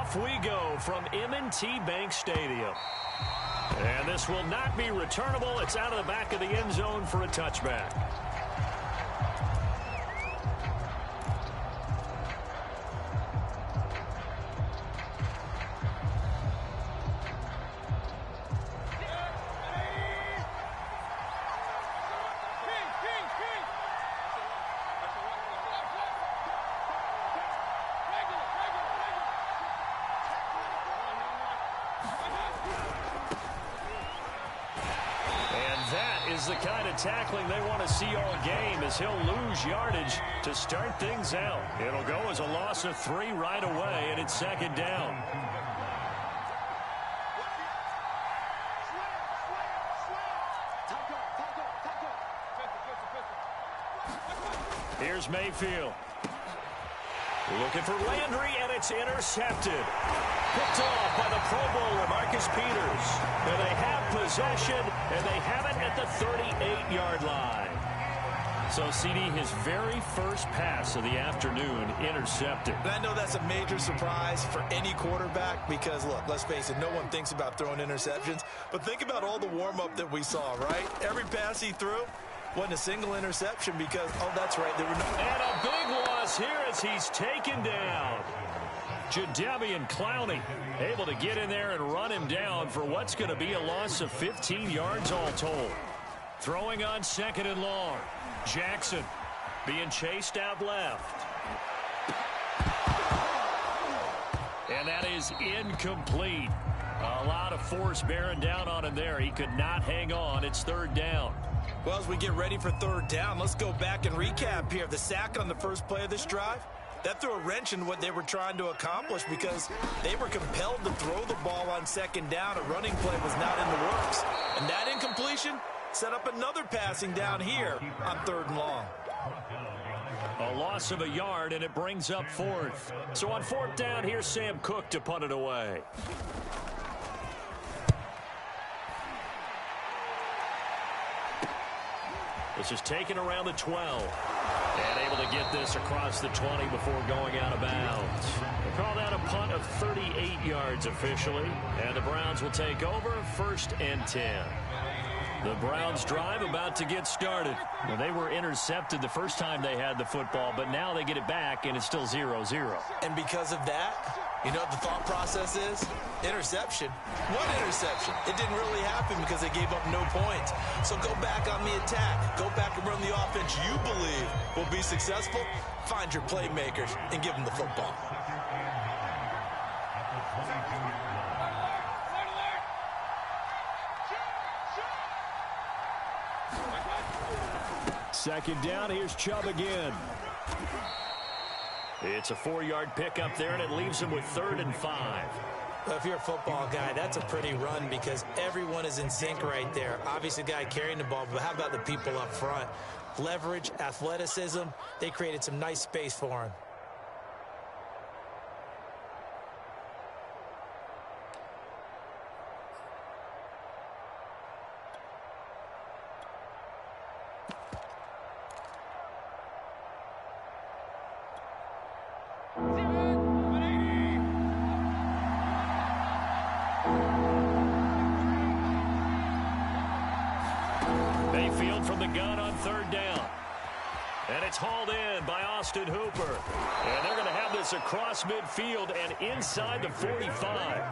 off we go from M&T Bank Stadium. And this will not be returnable. It's out of the back of the end zone for a touchback. The kind of tackling they want to see all game as he'll lose yardage to start things out. It'll go as a loss of 3 right away, and it's second down. Here's Mayfield. Looking for Landry, and it's intercepted. Picked off by the Pro Bowler, Marcus Peters. And they have possession, and they have it at the 38-yard line. So, CD, his very first pass of the afternoon intercepted. And I know that's a major surprise for any quarterback because, look, let's face it, no one thinks about throwing interceptions. But think about all the warm-up that we saw, right? Every pass he threw wasn't a single interception because, oh, that's right, there were no... And a big loss here as he's taken down. Jadeveon Clowney able to get in there and run him down for what's going to be a loss of 15 yards all told. Throwing on second and long. Jackson being chased out left. And that is incomplete. A lot of force bearing down on him there. He could not hang on. It's third down. Well, as we get ready for third down, let's go back and recap here. The sack on the first play of this drive, that threw a wrench in what they were trying to accomplish because they were compelled to throw the ball on second down. A running play was not in the works. And that incompletion set up another passing down here on third and long. A loss of a yard, and it brings up fourth. So on fourth down, here's Sam Cook to punt it away. This is taken around the 12. And able to get this across the 20 before going out of bounds. They call that a punt of 38 yards officially. And the Browns will take over, 1st and 10. The Browns drive about to get started. Well, they were intercepted the first time they had the football, but now they get it back, and it's still 0-0. And because of that, you know what the thought process is? Interception. One interception. It didn't really happen because they gave up no points. So go back on the attack. Go back and run the offense you believe will be successful. Find your playmakers and give them the football. Second down, here's Chubb again. It's a 4-yard pickup there, and it leaves him with 3rd and 5. Well, if you're a football guy, that's a pretty run because everyone is in sync right there. Obviously, the guy carrying the ball, but how about the people up front? Leverage, athleticism, they created some nice space for him. From the gun on third down. And it's hauled in by Austin Hooper. And they're going to have this across midfield and inside the 45.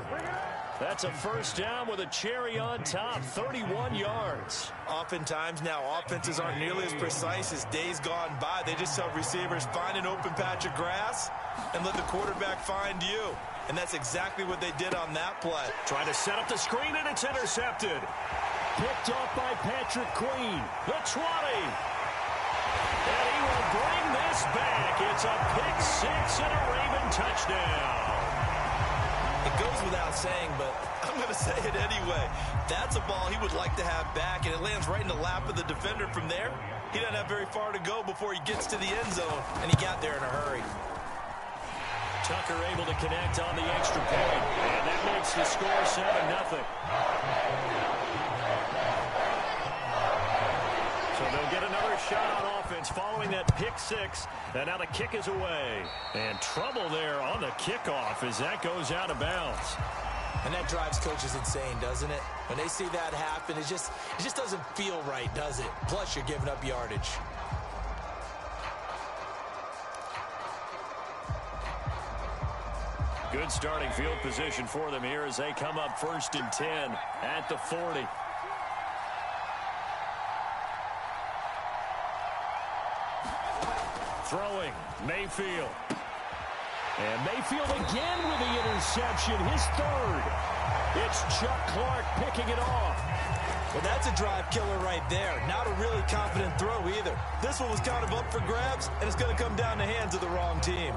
That's a first down with a cherry on top, 31 yards. Oftentimes now offenses aren't nearly as precise as days gone by. They just tell receivers, find an open patch of grass and let the quarterback find you. And that's exactly what they did on that play. Trying to set up the screen, and it's intercepted. Picked off by Patrick Queen. The 20. And he will bring this back. It's a pick six and a Raven touchdown. It goes without saying, but I'm going to say it anyway. That's a ball he would like to have back, and it lands right in the lap of the defender from there. He doesn't have very far to go before he gets to the end zone, and he got there in a hurry. Tucker able to connect on the extra point, and that makes the score 7-0. So they'll get another shot on offense following that pick six. And now the kick is away. And trouble there on the kickoff as that goes out of bounds. And that drives coaches insane, doesn't it? When they see that happen, it just doesn't feel right, does it? Plus, you're giving up yardage. Good starting field position for them here as they come up 1st and 10 at the 40. Throwing, Mayfield. And Mayfield again with the interception, his third. It's Chuck Clark picking it off. Well, that's a drive killer right there. Not a really confident throw either. This one was kind of up for grabs, and it's going to come down the hands of the wrong team.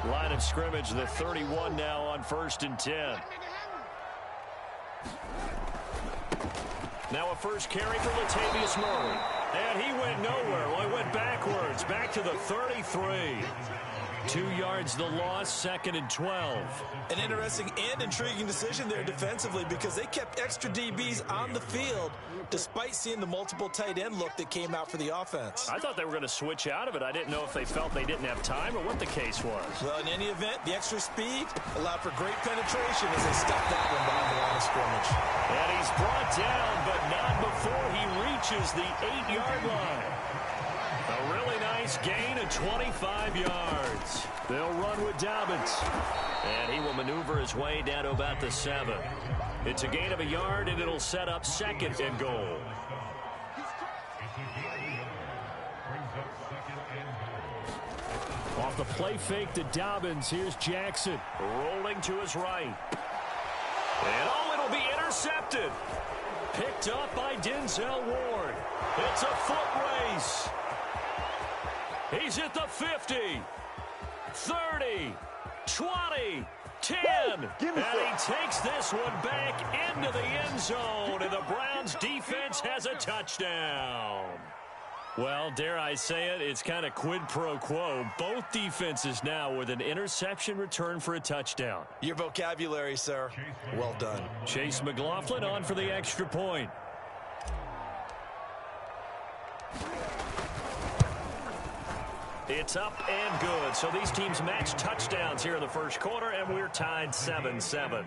Line of scrimmage, the 31 now on 1st and 10. Now a first carry for Latavius Murray. And he went nowhere. Well, he went backwards, back to the 33. 2 yards the loss, 2nd and 12. An interesting and intriguing decision there defensively because they kept extra DBs on the field despite seeing the multiple tight end look that came out for the offense. I thought they were going to switch out of it. I didn't know if they felt they didn't have time or what the case was. Well, in any event, the extra speed allowed for great penetration as they stuffed that one behind the line of scrimmage. And he's brought down, but not before he reaches the 8-yard line. A really nice gain of 25 yards. They'll run with Dobbins. And he will maneuver his way down to about the 7. It's a gain of a yard, and it'll set up 2nd and goal. Off the play fake to Dobbins. Here's Jackson. Rolling to his right. And it'll be intercepted. Picked up by Denzel Ward. It's a foot race. He's at the 50, 30, 20, 10. And he takes this one back into the end zone. And the Browns defense has a touchdown. Well, dare I say it, it's kind of quid pro quo. Both defenses now with an interception return for a touchdown. Your vocabulary, sir. Well done. Chase McLaughlin on for the extra point. It's up and good. So these teams match touchdowns here in the first quarter, and we're tied 7-7.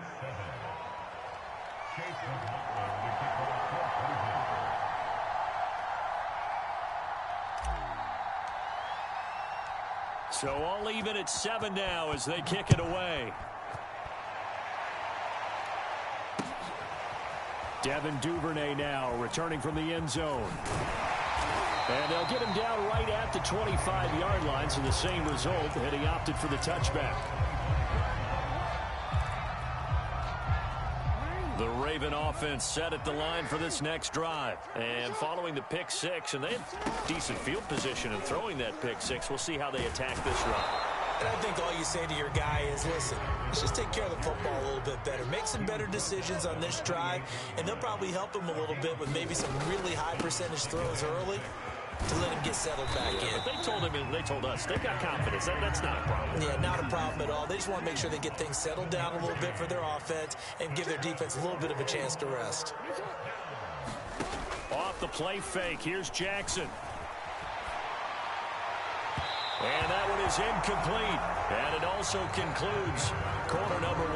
So all even at 7 now as they kick it away. Devin Duvernay now returning from the end zone. And they'll get him down right at the 25-yard line, so the same result, and he opted for the touchback. The Raven offense set at the line for this next drive. And following the pick six, and they had decent field position in throwing that pick six. We'll see how they attack this run. And I think all you say to your guy is, listen, let's just take care of the football a little bit better. Make some better decisions on this drive, and they'll probably help him a little bit with maybe some really high percentage throws early to let him get settled back in. But they told him, and they told us, they've got confidence. That's not a problem. Yeah, not a problem at all. They just want to make sure they get things settled down a little bit for their offense and give their defense a little bit of a chance to rest. Off the play fake, here's Jackson. And that one is incomplete. And it also concludes quarter number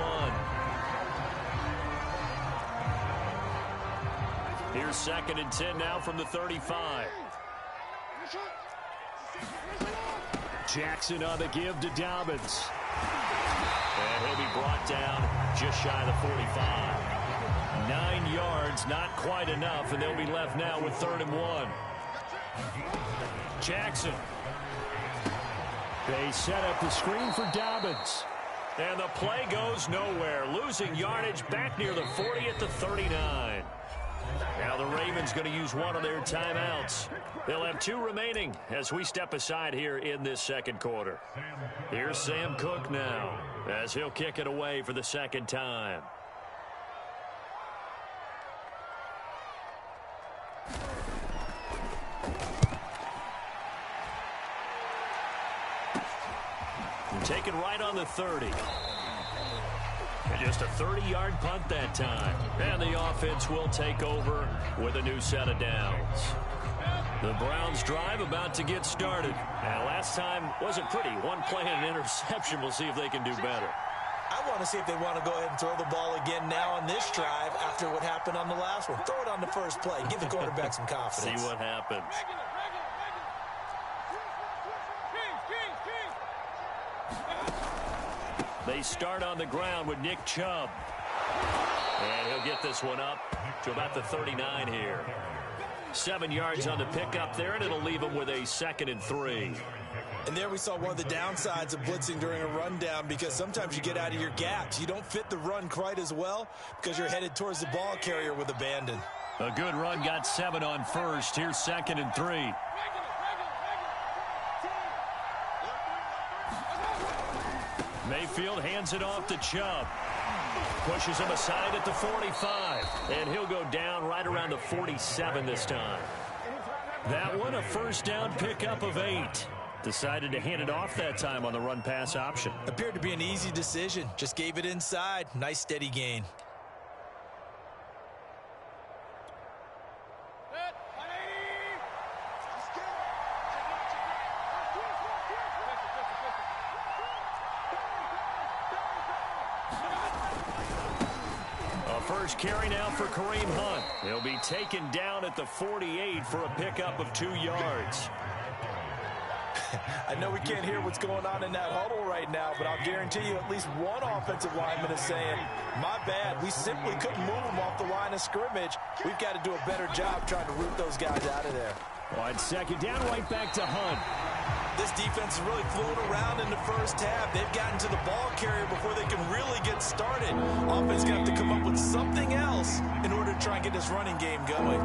1. Here's 2nd and 10 now from the 35. Jackson on the give to Dobbins. And he'll be brought down just shy of the 45. 9 yards, not quite enough, and they'll be left now with 3rd and 1. Jackson. They set up the screen for Dobbins. And the play goes nowhere. Losing yardage back near the 40 at the 39. Now the Ravens going to use one of their timeouts. They'll have 2 remaining as we step aside here in this second quarter. Here's Sam Cook now as he'll kick it away for the 2nd time. Taken right on the 30. And just a 30-yard punt that time. And the offense will take over with a new set of downs. The Browns drive about to get started. And last time wasn't pretty. One play and an interception. We'll see if they can do better. I want to see if they want to go ahead and throw the ball again now on this drive after what happened on the last one. Throw it on the first play. Give the quarterback some confidence. See what happens. They start on the ground with Nick Chubb. And he'll get this one up to about the 39 here. 7 yards on the pickup there, and it'll leave him with a 2nd and 3. And there we saw one of the downsides of blitzing during a rundown, because sometimes you get out of your gaps. You don't fit the run quite as well because you're headed towards the ball carrier with abandon. A good run, got 7 on first. Here's 2nd and 3. Mayfield hands it off to Chubb. Pushes him aside at the 45. And he'll go down right around the 47 this time. That one, a first down pickup of 8. Decided to hand it off that time on the run-pass option. Appeared to be an easy decision. Just gave it inside. Nice steady gain. First carry now for Kareem Hunt. He'll be taken down at the 48 for a pickup of 2 yards. I know we can't hear what's going on in that huddle right now, but I'll guarantee you at least one offensive lineman is saying, my bad, we simply couldn't move them off the line of scrimmage. We've got to do a better job trying to root those guys out of there. On 2nd down, right back to Hunt. This defense is really flown around in the first half. They've gotten to the ball carrier before they can really get started. Offense got to come up with something else in order to try and get this running game going.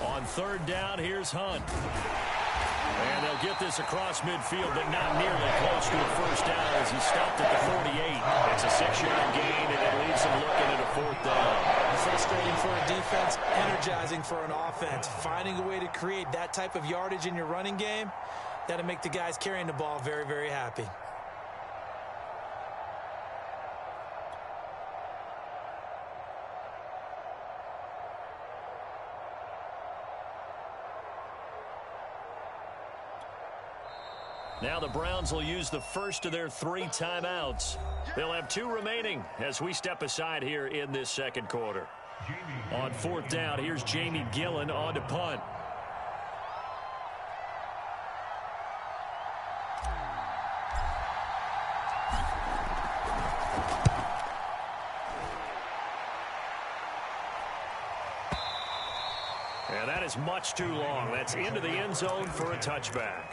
On 3rd down, here's Hunt. And they'll get this across midfield, but not nearly close to a first down as he stopped at the 48. It's a 6-yard gain, and it leaves him looking at a 4th down. Frustrating for a defense, energizing for an offense. Finding a way to create that type of yardage in your running game, that'll make the guys carrying the ball very, very happy. Now the Browns will use the first of their 3 timeouts. They'll have 2 remaining as we step aside here in this 2nd quarter. On 4th down, here's Jamie Gillen on to punt. And that is much too long. That's into the end zone for a touchback.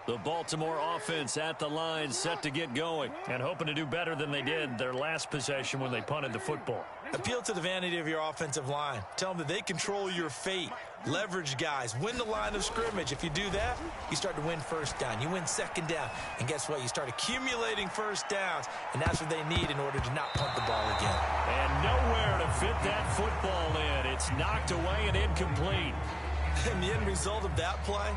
The Baltimore offense at the line, set to get going, and hoping to do better than they did their last possession when they punted the football. Appeal to the vanity of your offensive line. Tell them that they control your fate. Leverage guys. Win the line of scrimmage. If you do that, you start to win first down. You win 2nd down. And guess what? You start accumulating first downs, and that's what they need in order to not punt the ball again. And nowhere to fit that football in. It's knocked away and incomplete. And the end result of that play,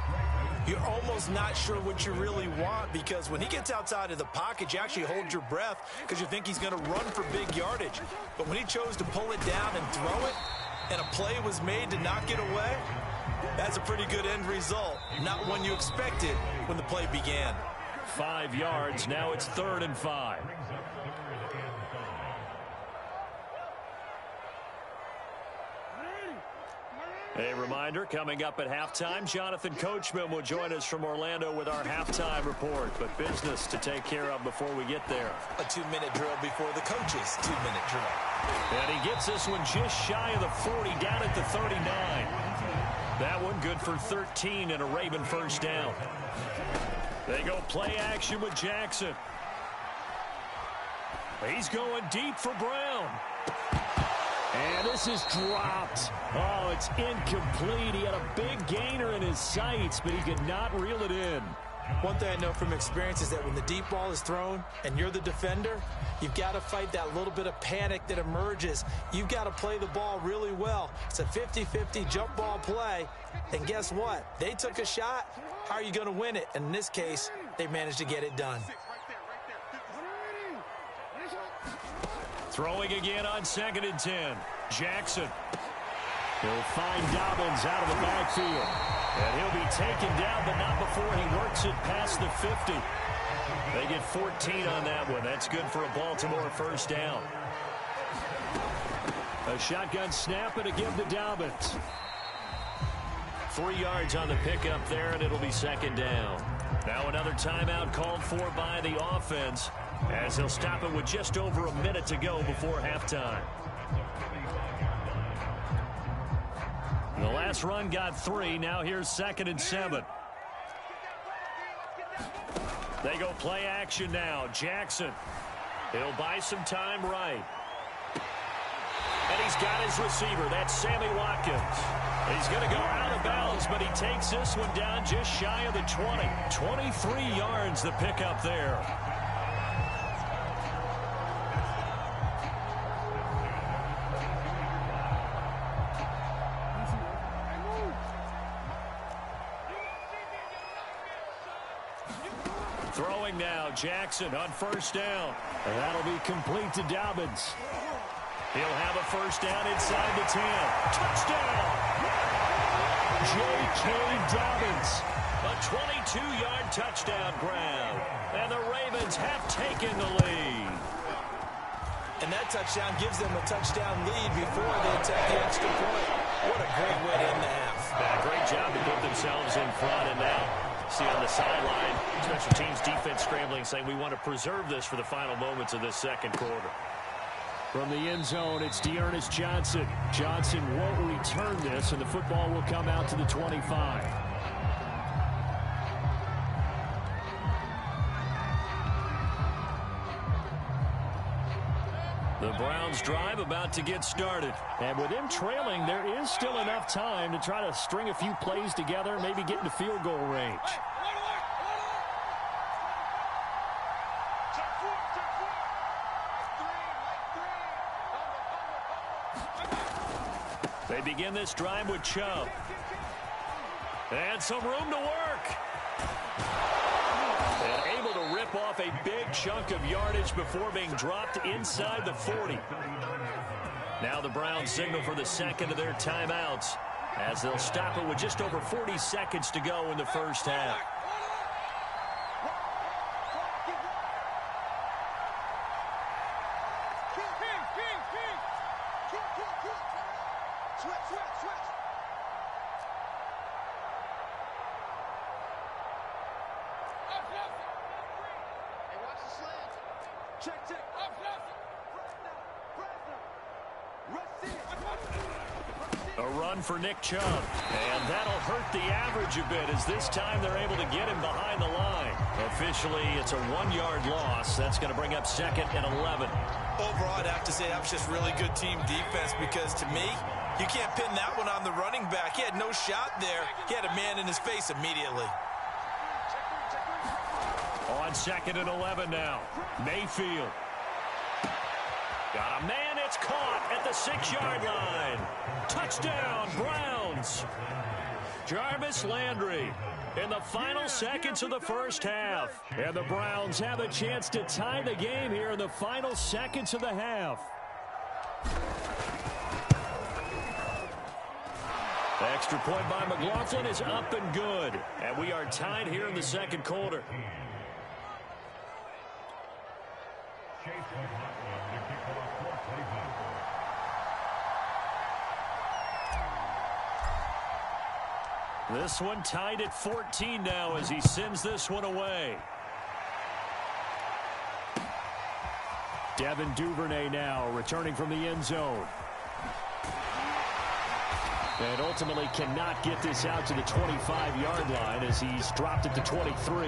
you're almost not sure what you really want, because when he gets outside of the pocket, you actually hold your breath because you think he's going to run for big yardage. But when he chose to pull it down and throw it, and a play was made to knock it away, that's a pretty good end result. Not one you expected when the play began. 5 yards. Now it's 3rd and 5. A reminder, coming up at halftime, Jonathan Coachman will join us from Orlando with our halftime report. But business to take care of before we get there. A 2-minute drill before the coach's 2-minute drill. And he gets this one just shy of the 40, down at the 39. That one good for 13 and a Raven first down. They go play action with Jackson. He's going deep for Brown. And this is dropped. Oh, it's incomplete. He had a big gainer in his sights, but he could not reel it in. One thing I know from experience is that when the deep ball is thrown and you're the defender, you've got to fight that little bit of panic that emerges. You've got to play the ball really well. It's a 50-50 jump ball play. And guess what? They took a shot. How are you going to win it? And in this case, they managed to get it done. Throwing again on 2nd and 10. Jackson. He'll find Dobbins out of the backfield. And he'll be taken down, but not before he works it past the 50. They get 14 on that one. That's good for a Baltimore first down. A shotgun snap and a give to Dobbins. 3 yards on the pickup there, and it'll be 2nd down. Now another timeout called for by the offense, as they'll stop it with just over a minute to go before halftime. The last run got 3. Now here's 2nd and 7. They go play action now. Jackson. He'll buy some time right. And he's got his receiver. That's Sammy Watkins. He's going to go out of bounds, but he takes this one down just shy of the 20. 23 yards the pickup there. Throwing now, Jackson on first down. And that'll be complete to Dobbins. He'll have a first down inside the 10. Touchdown! J.K. Dobbins. A 22-yard touchdown grab. And the Ravens have taken the lead. And that touchdown gives them a touchdown lead before they attack the extra point. What a great way to end the half. Yeah, great job to put themselves in front. And now, see on the sideline, special teams defense scrambling, saying we want to preserve this for the final moments of this second quarter. From the end zone, it's Dearness Johnson. Johnson won't return this, and the football will come out to the 25. The Browns drive about to get started. And with them trailing, there is still enough time to try to string a few plays together, maybe get into field goal range. They begin this drive with Chubb. And some room to work. And able to rip off a big chunk of yardage before being dropped inside the 40. Now the Browns signal for the second of their timeouts, as they'll stop it with just over 40 seconds to go in the first half. A run for Nick Chubb, and that'll hurt the average a bit, as this time they're able to get him behind the line. Officially, it's a 1-yard loss. That's going to bring up 2nd and 11. Overall, I'd have to say that was just really good team defense, because to me, you can't pin that one on the running back. He had no shot there. He had a man in his face immediately. On 2nd and 11 now, Mayfield. Got a man, it's caught at the 6-yard line. Touchdown, Browns. Jarvis Landry in the final seconds of the first half. And the Browns have a chance to tie the game here in the final seconds of the half. Extra point by McLaughlin is up and good. And we are tied here in the second quarter. This one tied at 14 now as he sends this one away. Devin Duvernay now returning from the end zone. And ultimately cannot get this out to the 25-yard line as he's dropped it to 23.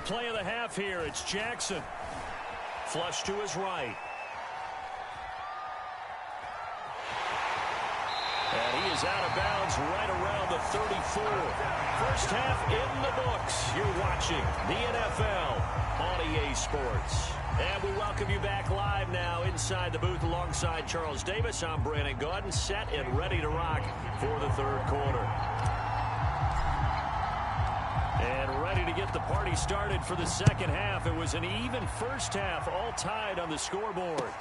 play of the half here. It's Jackson. Flush to his right. And he is out of bounds right around the 34. First half in the books. You're watching the NFL on EA Sports. And we welcome you back live now inside the booth alongside Charles Davis. I'm Brandon Gaudin, set and ready to rock for the third quarter. And ready to get the party started for the second half. It was an even first half, all tied on the scoreboard.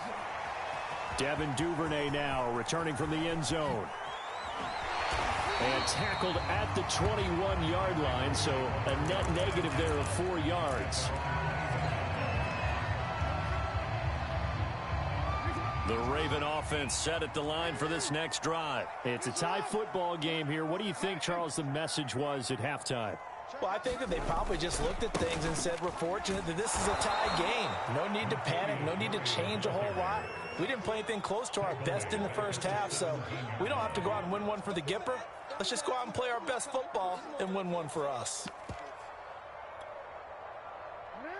Devin Duvernay now returning from the end zone. And tackled at the 21-yard line, so a net negative there of 4 yards. The Raven offense set at the line for this next drive. It's a tie football game here. What do you think, Charles, the message was at halftime? Well, I think that they probably just looked at things and said, we're fortunate that this is a tie game. No need to panic. No need to change a whole lot. We didn't play anything close to our best in the first half, so we don't have to go out and win one for the Gipper. Let's just go out and play our best football and win one for us.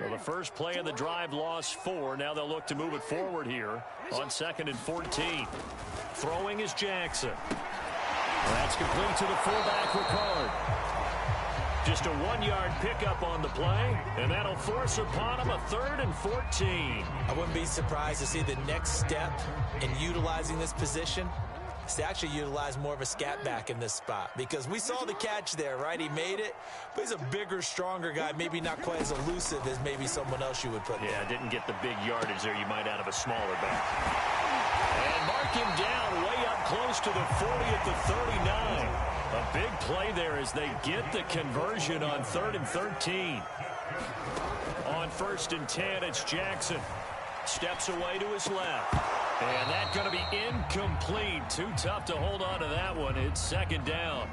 Well, the first play of the drive lost 4. Now they'll look to move it forward here on 2nd and 14. Throwing is Jackson. That's complete to the fullback, Ricard. Just a 1-yard pickup on the play, and that'll force upon him a 3rd and 14. I wouldn't be surprised to see the next step in utilizing this position is to actually utilize more of a scat back in this spot, because we saw the catch there, right? He made it, but he's a bigger, stronger guy, maybe not quite as elusive as maybe someone else you would put there. Yeah, didn't get the big yardage there you might out of a smaller back. And mark him down way up close to the 40 at the 39. A big play there as they get the conversion on 3rd and 13. On 1st and 10, it's Jackson. Steps away to his left. And that's going to be incomplete. Too tough to hold on to that one. It's 2nd down.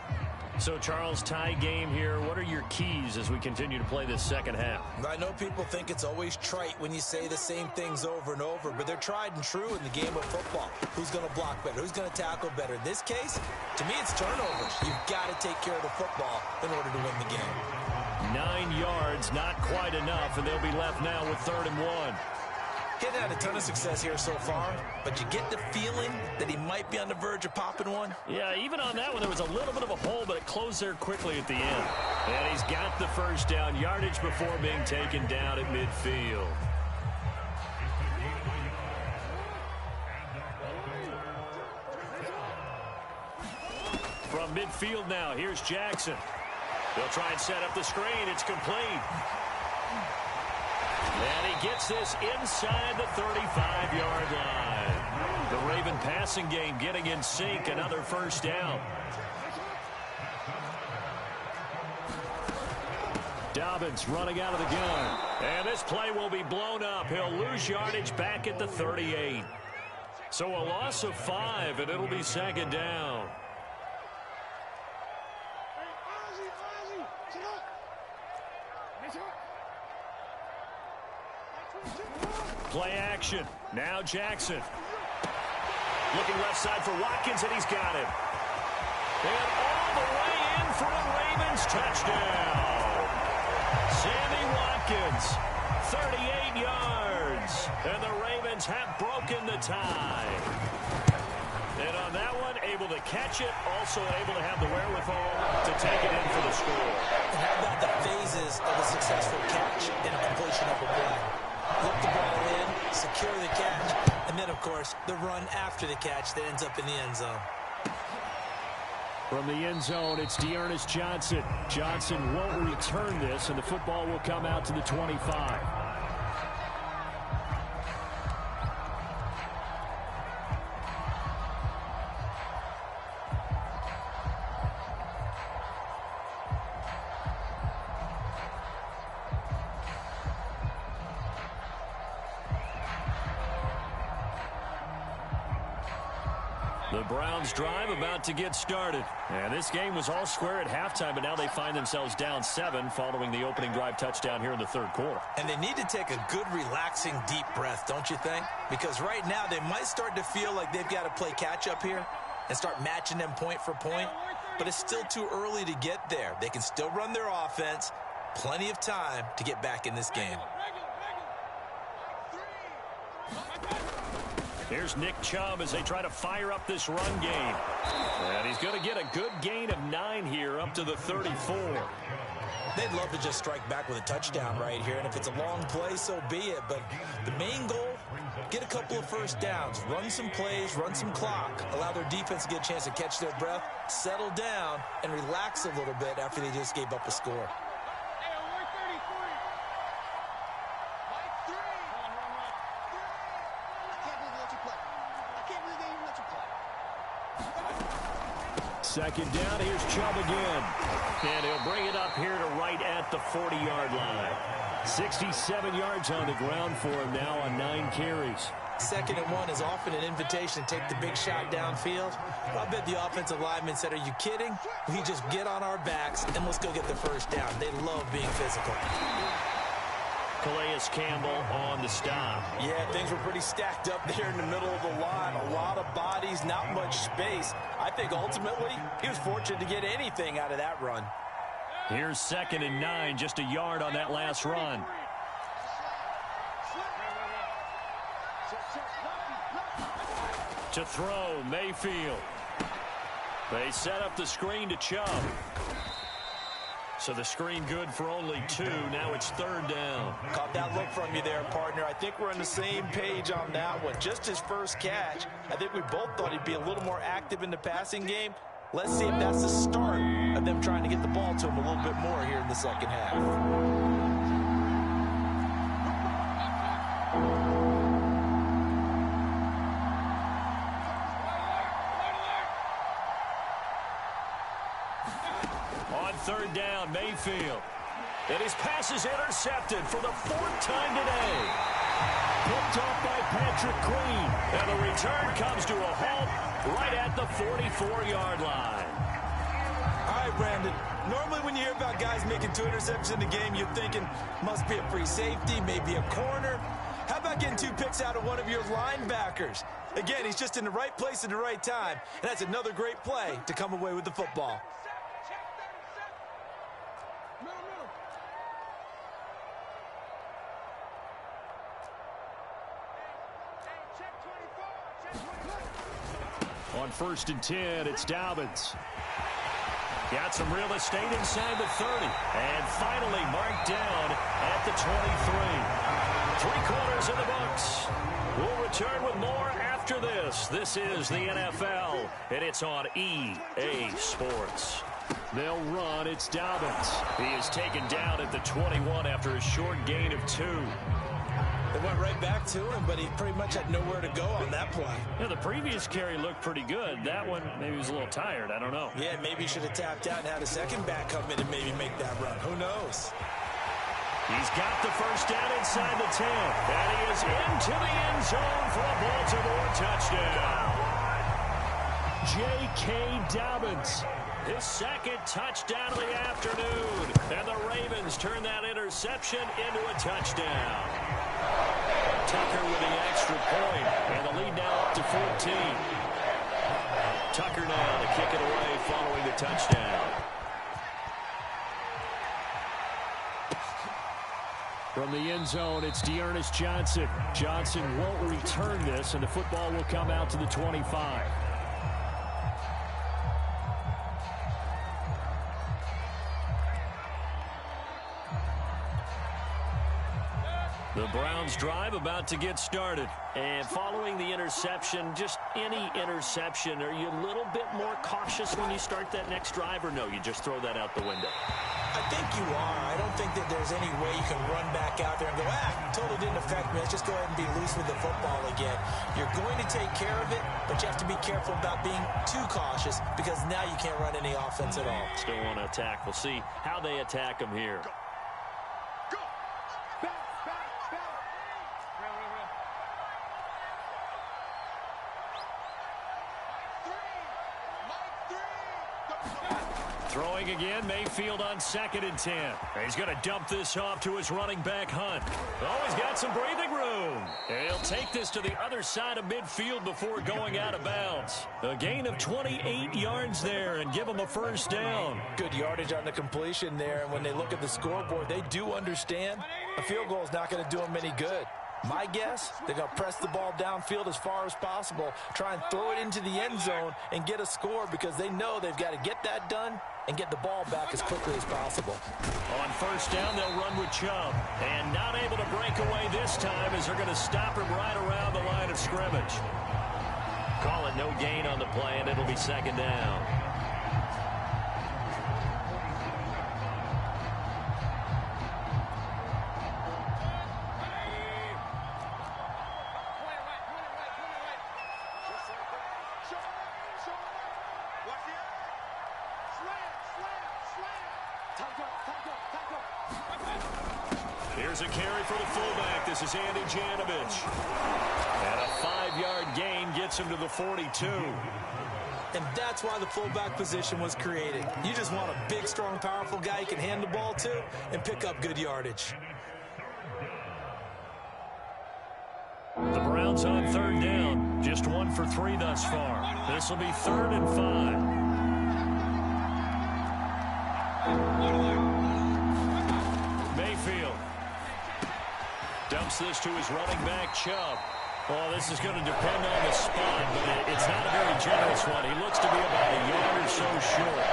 So, Charles, tie game here. What are your keys as we continue to play this second half? I know people think it's always trite when you say the same things over and over, but they're tried and true in the game of football. Who's going to block better? Who's going to tackle better? In this case, to me, it's turnovers. You've got to take care of the football in order to win the game. 9 yards, not quite enough, and they'll be left now with 3rd and 1. He hadn't had a ton of success here so far, but you get the feeling that he might be on the verge of popping one. Yeah, even on that one, there was a little bit of a hole, but it closed there quickly at the end. And he's got the first down yardage before being taken down at midfield. From midfield now, here's Jackson. They'll try and set up the screen. It's complete. And he gets this inside the 35-yard line. The Raven passing game getting in sync. Another first down. Dobbins running out of the gun. And this play will be blown up. He'll lose yardage back at the 38. So a loss of 5, and it'll be 2nd down. Play action. Now Jackson. Looking left side for Watkins, and he's got him. And all the way in for a Ravens touchdown. Sammy Watkins, 38 yards. And the Ravens have broken the tie. And on that one, able to catch it, also able to have the wherewithal to take it in for the score. And how about the phases of a successful catch and a completion of a play? Look the ball in, secure the catch, and then, of course, the run after the catch that ends up in the end zone. From the end zone, it's Dearness Johnson. Johnson won't return this, and the football will come out to the 25. The Browns drive about to get started. And this game was all square at halftime, but now they find themselves down 7 following the opening drive touchdown here in the third quarter. And they need to take a good, relaxing, deep breath, don't you think? Because right now they might start to feel like they've got to play catch-up here and start matching them point for point. But it's still too early to get there. They can still run their offense, plenty of time to get back in this game. Here's Nick Chubb as they try to fire up this run game. And he's going to get a good gain of 9 here up to the 34. They'd love to just strike back with a touchdown right here, and if it's a long play, so be it. But the main goal, get a couple of first downs, run some plays, run some clock, allow their defense to get a chance to catch their breath, settle down, and relax a little bit after they just gave up a score. Second down, here's Chubb again. And he'll bring it up here to right at the 40-yard line. 67 yards on the ground for him now on 9 carries. 2nd and 1 is often an invitation to take the big shot downfield. But I bet the offensive lineman said, are you kidding? We just get on our backs and let's go get the first down. They love being physical. Calais Campbell on the stop. Yeah, things were pretty stacked up there in the middle of the line. A lot of bodies, not much space. I think ultimately he was fortunate to get anything out of that run. Here's 2nd and 9, just a yard on that last run. To throw, Mayfield. They set up the screen to Chubb. So the screen good for only 2. Now it's 3rd down. Caught that look from you there, partner. I think we're on the same page on that one. Just his first catch. I think we both thought he'd be a little more active in the passing game. Let's see if that's the start of them trying to get the ball to him a little bit more here in the second half. On 3rd down, Mayfield. And his pass is intercepted for the 4th time today. Picked off by Patrick Queen. And the return comes to a halt right at the 44-yard line. All right, Brandon. Normally when you hear about guys making 2 interceptions in the game, you're thinking must be a free safety, maybe a corner. How about getting 2 picks out of one of your linebackers? Again, he's just in the right place at the right time. And that's another great play to come away with the football. On 1st and 10, it's Dobbins. Got some real estate inside the 30. And finally marked down at the 23. 3 quarters in the books. We'll return with more after this. This is the NFL, and it's on EA Sports. They'll run. It's Dobbins. He is taken down at the 21 after a short gain of 2. They went right back to him, but he pretty much had nowhere to go on that play. Yeah, the previous carry looked pretty good. That one, maybe he was a little tired. I don't know. Yeah, maybe he should have tapped out and had a second back come in and maybe make that run. Who knows? He's got the first down inside the 10. And he is into the end zone for a Baltimore touchdown. J.K. Dobbins, his 2nd touchdown of the afternoon. And the Ravens turn that interception into a touchdown. Tucker with the extra point, and the lead now up to 14. Tucker now to kick it away following the touchdown. From the end zone, it's Dearness Johnson. Johnson won't return this, and the football will come out to the 25. The Browns drive about to get started. And following the interception, just any interception, are you a little bit more cautious when you start that next drive, or no, you just throw that out the window? I think you are. I don't think that there's any way you can run back out there and go, totally didn't affect me. Let's just go ahead and be loose with the football again. You're going to take care of it, but you have to be careful about being too cautious because now you can't run any offense at all. Still want to attack. We'll see how they attack them here. Throwing again, Mayfield on 2nd and 10. He's going to dump this off to his running back, Hunt. Oh, he's got some breathing room. He'll take this to the other side of midfield before going out of bounds. A gain of 28 yards there and give him a first down. Good yardage on the completion there, and when they look at the scoreboard, they do understand a field goal is not going to do them any good. My guess, they're going to press the ball downfield as far as possible, try and throw it into the end zone and get a score because they know they've got to get that done and get the ball back as quickly as possible. On first down, they'll run with Chubb. And not able to break away this time as they're going to stop him right around the line of scrimmage. Call it no gain on the play, and it'll be 2nd down. Here's a carry for the fullback. This is Andy Janovich. And a 5-yard gain gets him to the 42. And that's why the fullback position was created. You just want a big, strong, powerful guy you can hand the ball to and pick up good yardage. The Browns on 3rd down. Just 1 for 3 thus far. This will be 3rd and 5. Mayfield dumps this to his running back, Chubb. Well, this is going to depend on the spot, but it's not a very generous one. He looks to be about a yard or so short.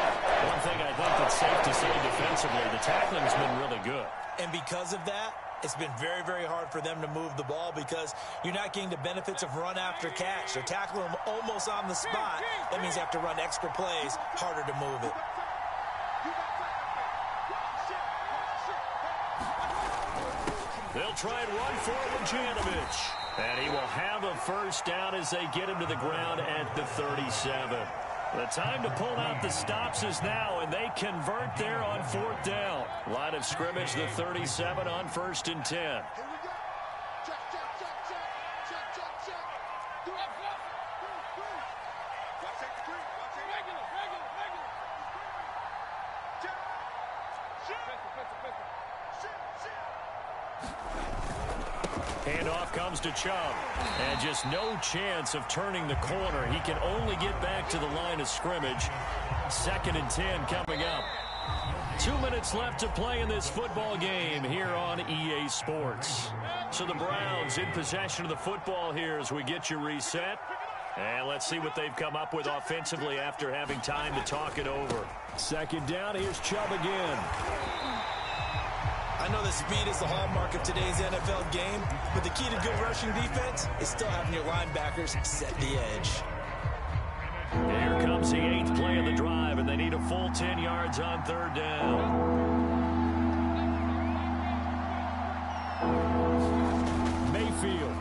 One thing I think that's safe to say defensively, the tackling's been really good. And because of that, it's been very, very hard for them to move the ball because you're not getting the benefits of run after catch. They're tackling them almost on the spot. That means you have to run extra plays, harder to move it. They'll try and run for it with Janovich. And he will have a first down as they get him to the ground at the 37. The time to pull out the stops is now, and they convert there on 4th down. Line of scrimmage, the 37 on 1st and 10. Handoff comes to Chubb. And just no chance of turning the corner. He can only get back to the line of scrimmage. 2nd and 10 coming up. 2 minutes left to play in this football game here on EA Sports. So the Browns in possession of the football here as we get you reset. And let's see what they've come up with offensively after having time to talk it over. 2nd down, here's Chubb again. I know that speed is the hallmark of today's NFL game, but the key to good rushing defense is still having your linebackers set the edge. Here comes the 8th play of the drive, and they need a full 10 yards on 3rd down. Mayfield.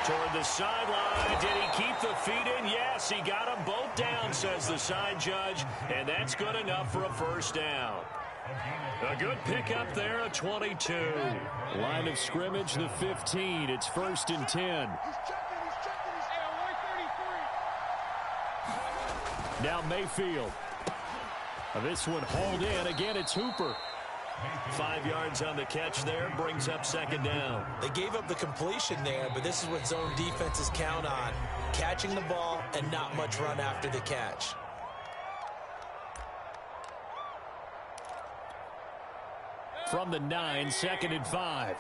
Toward the sideline. Did he keep the feet in? Yes, he got them both down, says the side judge, and that's good enough for a first down. A good pickup there, a 22. Line of scrimmage, the 15. It's 1st and 10. Now Mayfield. This one hauled in. Again, it's Hooper. 5 yards on the catch there, brings up 2nd down. They gave up the completion there, but this is what zone defenses count on. Catching the ball and not much run after the catch. From the 9, 2nd and 5.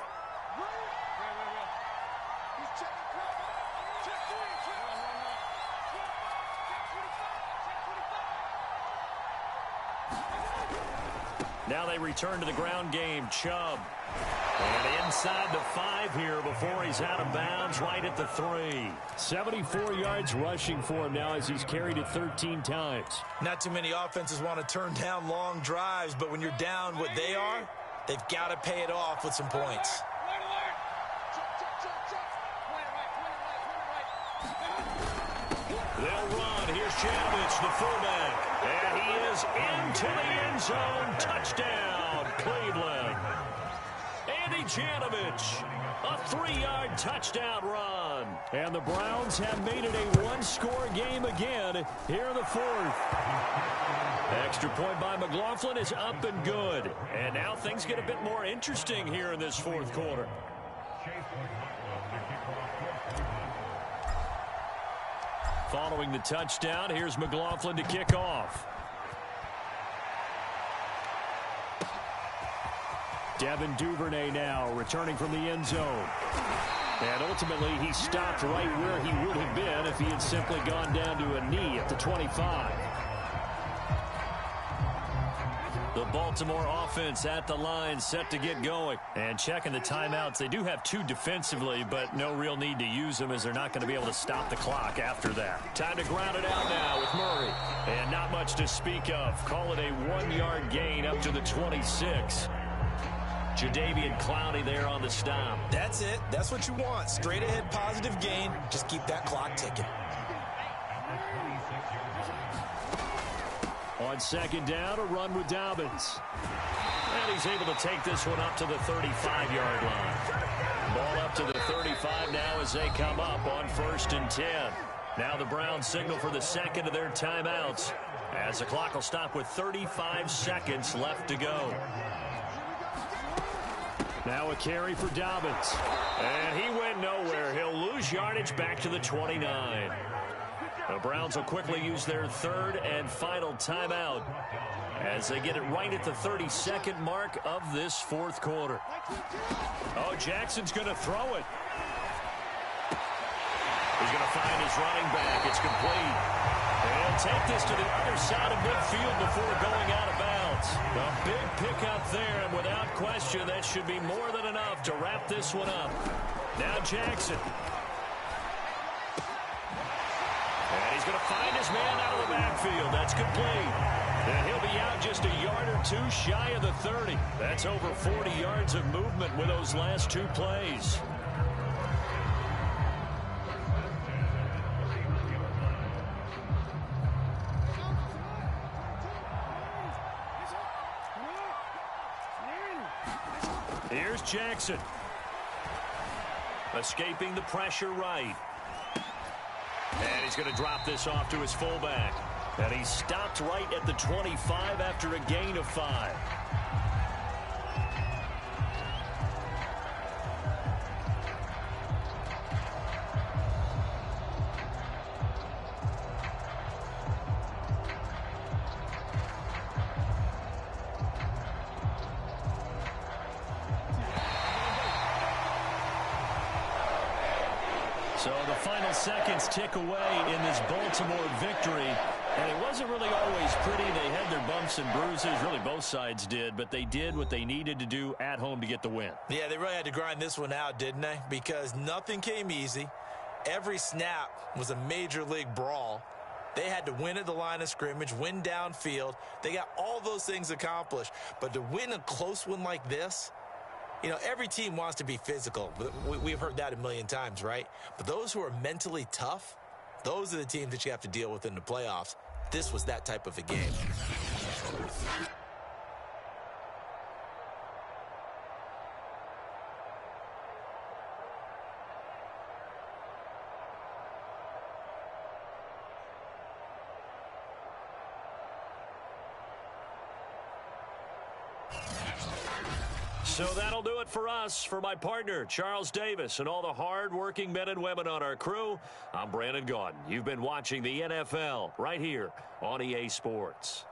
Now they return to the ground game. Chubb. And inside the 5 here before he's out of bounds, right at the 3. 74 yards rushing for him now as he's carried it 13 times. Not too many offenses want to turn down long drives, but when you're down what they are, they've got to pay it off with some points. They'll run. Here's Janovich, the fullback. And he is into the end zone. Touchdown, Cleveland. Andy Janovich, a 3-yard touchdown run. And the Browns have made it a one-score game again here in the fourth. Extra point by McLaughlin is up and good. And now things get a bit more interesting here in this fourth quarter. Following the touchdown, here's McLaughlin to kick off. Devin Duvernay now returning from the end zone. And ultimately, he stopped right where he would have been if he had simply gone down to a knee at the 25. The Baltimore offense at the line set to get going. And checking the timeouts, they do have two defensively, but no real need to use them as they're not going to be able to stop the clock after that. Time to ground it out now with Murray. And not much to speak of. Call it a 1-yard gain up to the 26. Jadeveon Clowney there on the stop. That's it. That's what you want. Straight ahead positive gain. Just keep that clock ticking. On second down, a run with Dobbins. And he's able to take this one up to the 35-yard line. Ball up to the 35 now as they come up on 1st and 10. Now the Browns signal for the second of their timeouts as the clock will stop with 35 seconds left to go. Now a carry for Dobbins. And he went nowhere. He'll lose yardage back to the 29. The Browns will quickly use their third and final timeout as they get it right at the 32nd mark of this fourth quarter. Oh, Jackson's going to throw it. He's going to find his running back. It's complete. And he'll take this to the other side of midfield before going out of bounds. A big pickup there, and without question, that should be more than enough to wrap this one up. Now Jackson. And he's going to find his man out of the backfield. That's complete. And he'll be out just a yard or two shy of the 30. That's over 40 yards of movement with those last two plays. Here's Jackson. Escaping the pressure right. And he's going to drop this off to his fullback. And he stopped right at the 25 after a gain of 5. So the final seconds tick away in this Baltimore victory. And it wasn't really always pretty. They had their bumps and bruises. Really, both sides did. But they did what they needed to do at home to get the win. Yeah, they really had to grind this one out, didn't they? Because nothing came easy. Every snap was a major league brawl. They had to win at the line of scrimmage, win downfield. They got all those things accomplished. But to win a close one like this, you know, every team wants to be physical. We've heard that a million times, right? But those who are mentally tough, those are the teams that you have to deal with in the playoffs. This was that type of a game. So that'll do it for us. For my partner, Charles Davis, and all the hard-working men and women on our crew, I'm Brandon Gaudin. You've been watching the NFL right here on EA Sports.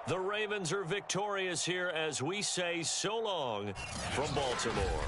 The Ravens are victorious here as we say so long from Baltimore.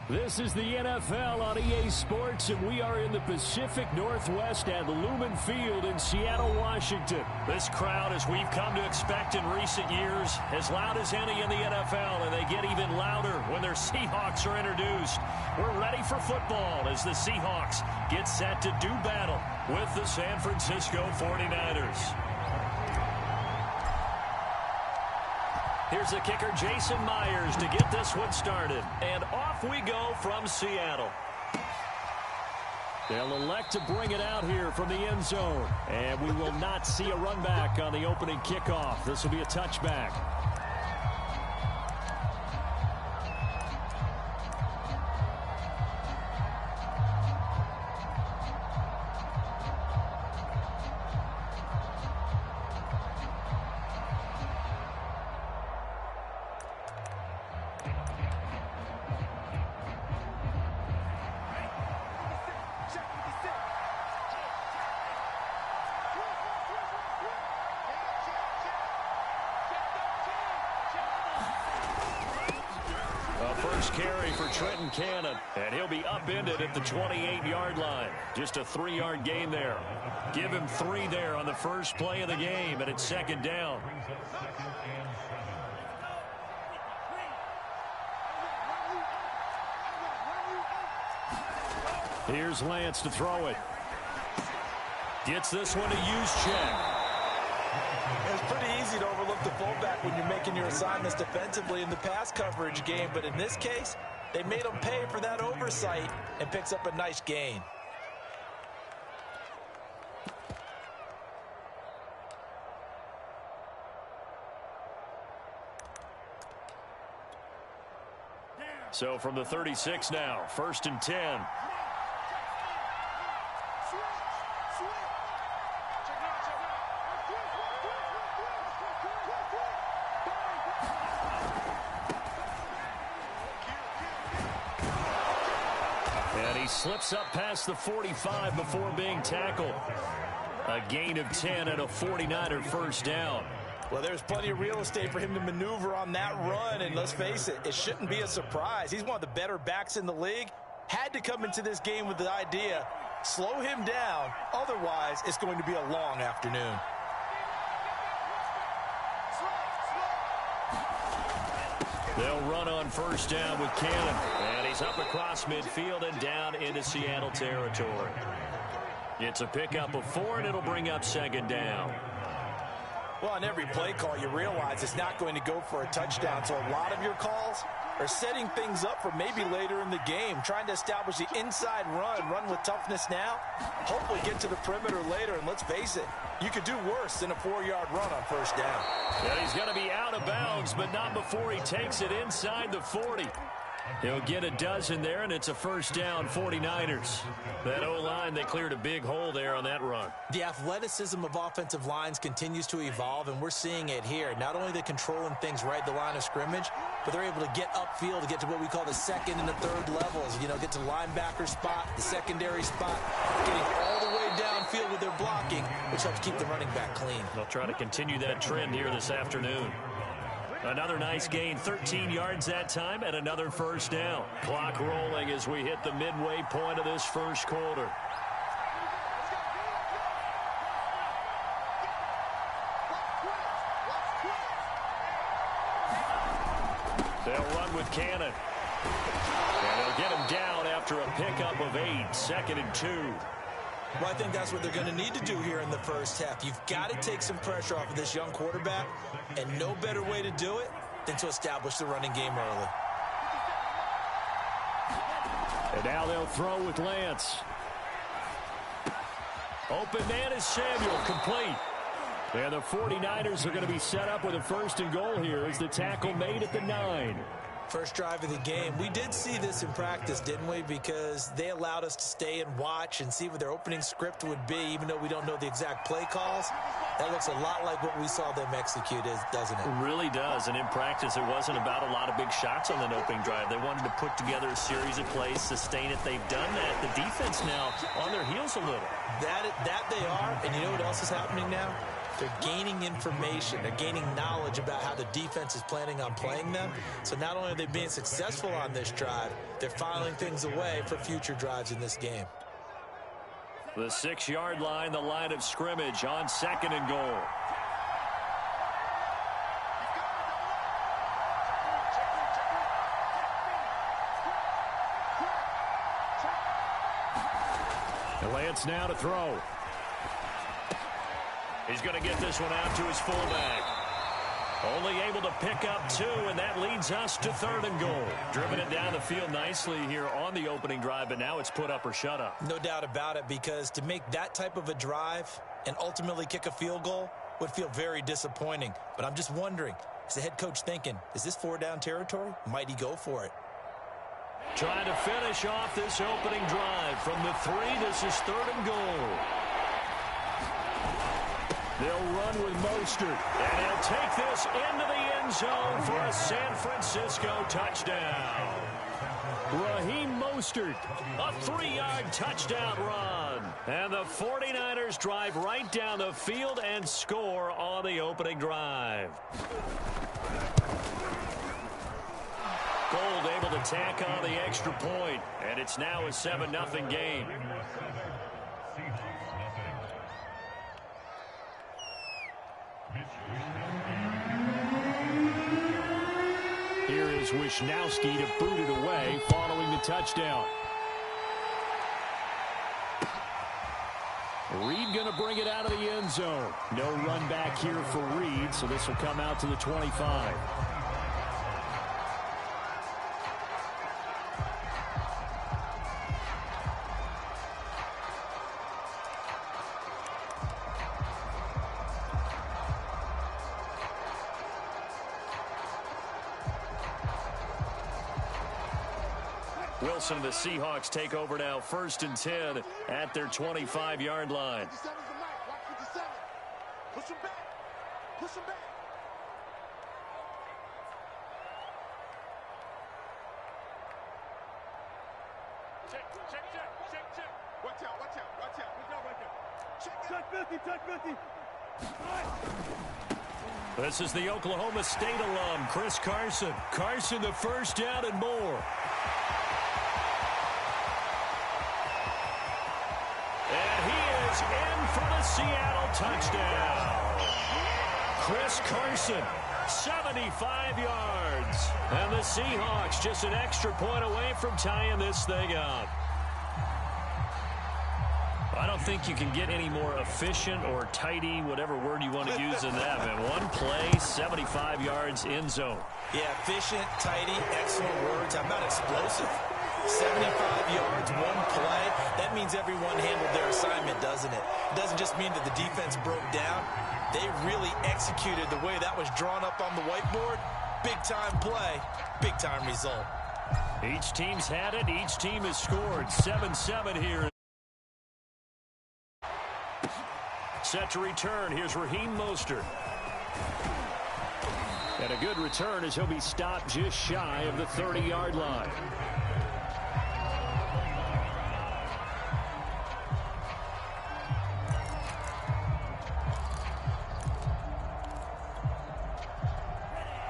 This is the NFL on EA Sports, and we are in the Pacific Northwest at Lumen Field in Seattle, Washington. This crowd, as we've come to expect in recent years, as loud as any in the NFL, and they get even louder when their Seahawks are introduced. We're ready for football as the Seahawks get set to do battle with the San Francisco 49ers. Here's the kicker, Jason Myers, to get this one started. And off we go from Seattle. They'll elect to bring it out here from the end zone. And we will not see a run back on the opening kickoff. This will be a touchback. First carry for Trenton Cannon, and he'll be upended at the 28-yard line. Just a 3-yard gain there. Give him 3 there on the first play of the game, and it's second down. Here's Lance to throw it. Gets this one to Juszczyk. It's pretty easy to overlook the fullback when you're making your assignments defensively in the pass coverage game, but in this case, they made him pay for that oversight and picks up a nice gain. So from the 36 now, 1st and 10. Slips up past the 45 before being tackled. A gain of 10 and a 49er first down. Well, there's plenty of real estate for him to maneuver on that run, and let's face it, it shouldn't be a surprise. He's one of the better backs in the league. Had to come into this game with the idea, slow him down, otherwise it's going to be a long afternoon. They'll run on first down with Cannon. And he's up across midfield and down into Seattle territory. It's a pickup of 4, and it'll bring up second down. Well, on every play call, you realize it's not going to go for a touchdown. So a lot of your calls are setting things up for maybe later in the game, trying to establish the inside run with toughness now, hopefully get to the perimeter later. And let's face it, you could do worse than a 4-yard run on first down. Yeah, he's going to be out of bounds, but not before he takes it inside the 40. He'll get a dozen there, and it's a first down, 49ers. That O-line, they cleared a big hole there on that run. The athleticism of offensive lines continues to evolve, and we're seeing it here. Not only are they controlling things right at the line of scrimmage, but they're able to get upfield to get to what we call the second and the third levels. You know, get to the linebacker spot, the secondary spot, getting all the way downfield with their blocking, which helps keep the running back clean. They'll try to continue that trend here this afternoon. Another nice gain, 13 yards that time, and another first down. Clock rolling as we hit the midway point of this first quarter. They'll run with Cannon. And they'll get him down after a pickup of 8, 2nd and 2. Well, I think that's what they're going to need to do here in the first half. You've got to take some pressure off of this young quarterback, and no better way to do it than to establish the running game early. And now they'll throw with Lance. Open man is Samuel, complete. And the 49ers are going to be set up with a 1st and goal here as the tackle made at the 9. First drive of the game. We did see this in practice, didn't we? Because they allowed us to stay and watch and see what their opening script would be, even though we don't know the exact play calls. That looks a lot like what we saw them execute, doesn't it? It really does. And in practice, it wasn't about a lot of big shots on that opening drive. They wanted to put together a series of plays, sustain it. They've done that. The defense now on their heels a little. That they are. And you know what else is happening now? They're gaining information. They're gaining knowledge about how the defense is planning on playing them. So not only are they being successful on this drive, they're filing things away for future drives in this game. The 6-yard line, the line of scrimmage on 2nd and goal. Lance now to throw. He's going to get this one out to his fullback. Only able to pick up 2, and that leads us to 3rd and goal. Driven it down the field nicely here on the opening drive, but now it's put up or shut up. No doubt about it, because to make that type of a drive and ultimately kick a field goal would feel very disappointing. But I'm just wondering, is the head coach thinking, is this 4-down territory? Might he go for it? Trying to finish off this opening drive from the 3. This is 3rd and goal. They'll run with Mostert, and he'll take this into the end zone for a San Francisco touchdown. Raheem Mostert, a 3-yard touchdown run. And the 49ers drive right down the field and score on the opening drive. Gold able to tack on the extra point, and it's now a 7-0 game. Here is Wisnowski to boot it away following the touchdown. Reed going to bring it out of the end zone. No run back here for Reed, so this will come out to the 25. Wilson, the Seahawks take over now, 1st and 10 at their 25-yard line. Push him back. Push him back. Check. Watch out. Good job right there. Check 50. This is the Oklahoma State alum, Chris Carson. Carson, the first down and more. In for the Seattle touchdown. Chris Carson, 75 yards. And the Seahawks just an extra point away from tying this thing up. I don't think you can get any more efficient or tidy, whatever word you want to use in that, man. One play, 75 yards, end zone. Yeah, efficient, tidy, excellent words. How about explosive? 75 yards, one play. That means everyone handled their assignment, doesn't it? It doesn't just mean that the defense broke down. They really executed the way that was drawn up on the whiteboard. Big-time play, big-time result. Each team's had it. Each team has scored. 7-7 here. Set to return. Here's Raheem Mostert. And a good return as he'll be stopped just shy of the 30-yard line.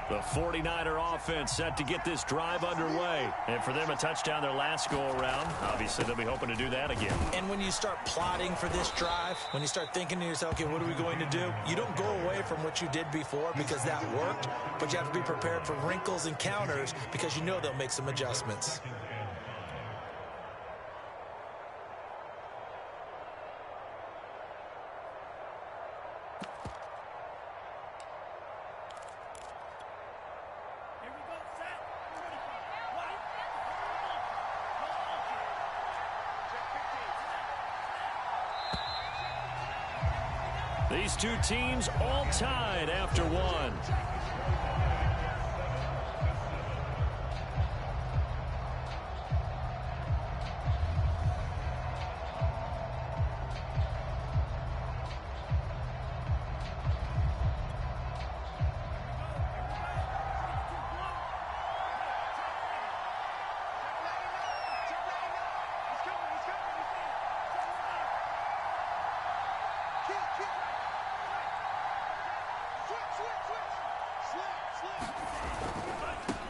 The 49er offense set to get this drive underway. And for them, a touchdown their last go-around. Obviously, they'll be hoping to do that again. And when you start plotting for this drive, when you start thinking to yourself, okay, what are we going to do? You don't go away from what you did before because that worked, but you have to be prepared for wrinkles and counters because you know they'll make some adjustments. These two teams all tied after one.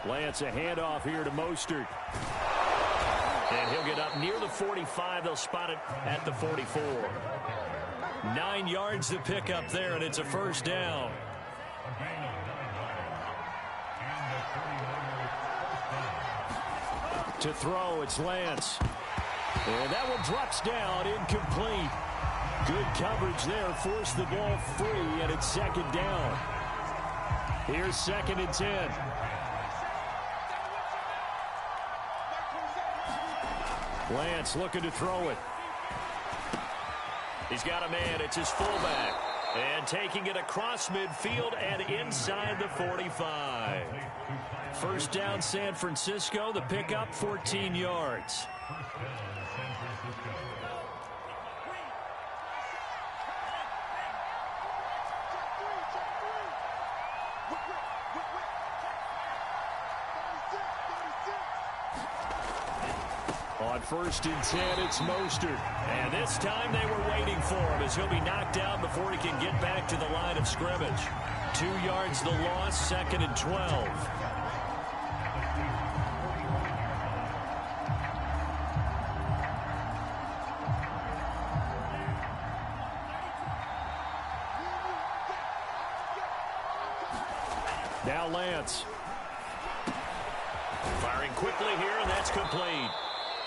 Lance, a handoff here to Mostert. And he'll get up near the 45. They'll spot it at the 44. 9 yards to pick up there, and it's a first down. To throw, it's Lance. And that one drops down, incomplete. Good coverage there, forced the ball free, and it's second down. Here's 2nd and 10. Lance looking to throw it. He's got a man. It's his fullback. And taking it across midfield and inside the 45. First down, San Francisco. The pickup, 14 yards. On 1st and 10, it's Mostert. And this time they were waiting for him as he'll be knocked down before he can get back to the line of scrimmage. 2 yards the loss, 2nd and 12. Now Lance. Firing quickly here, and that's complete.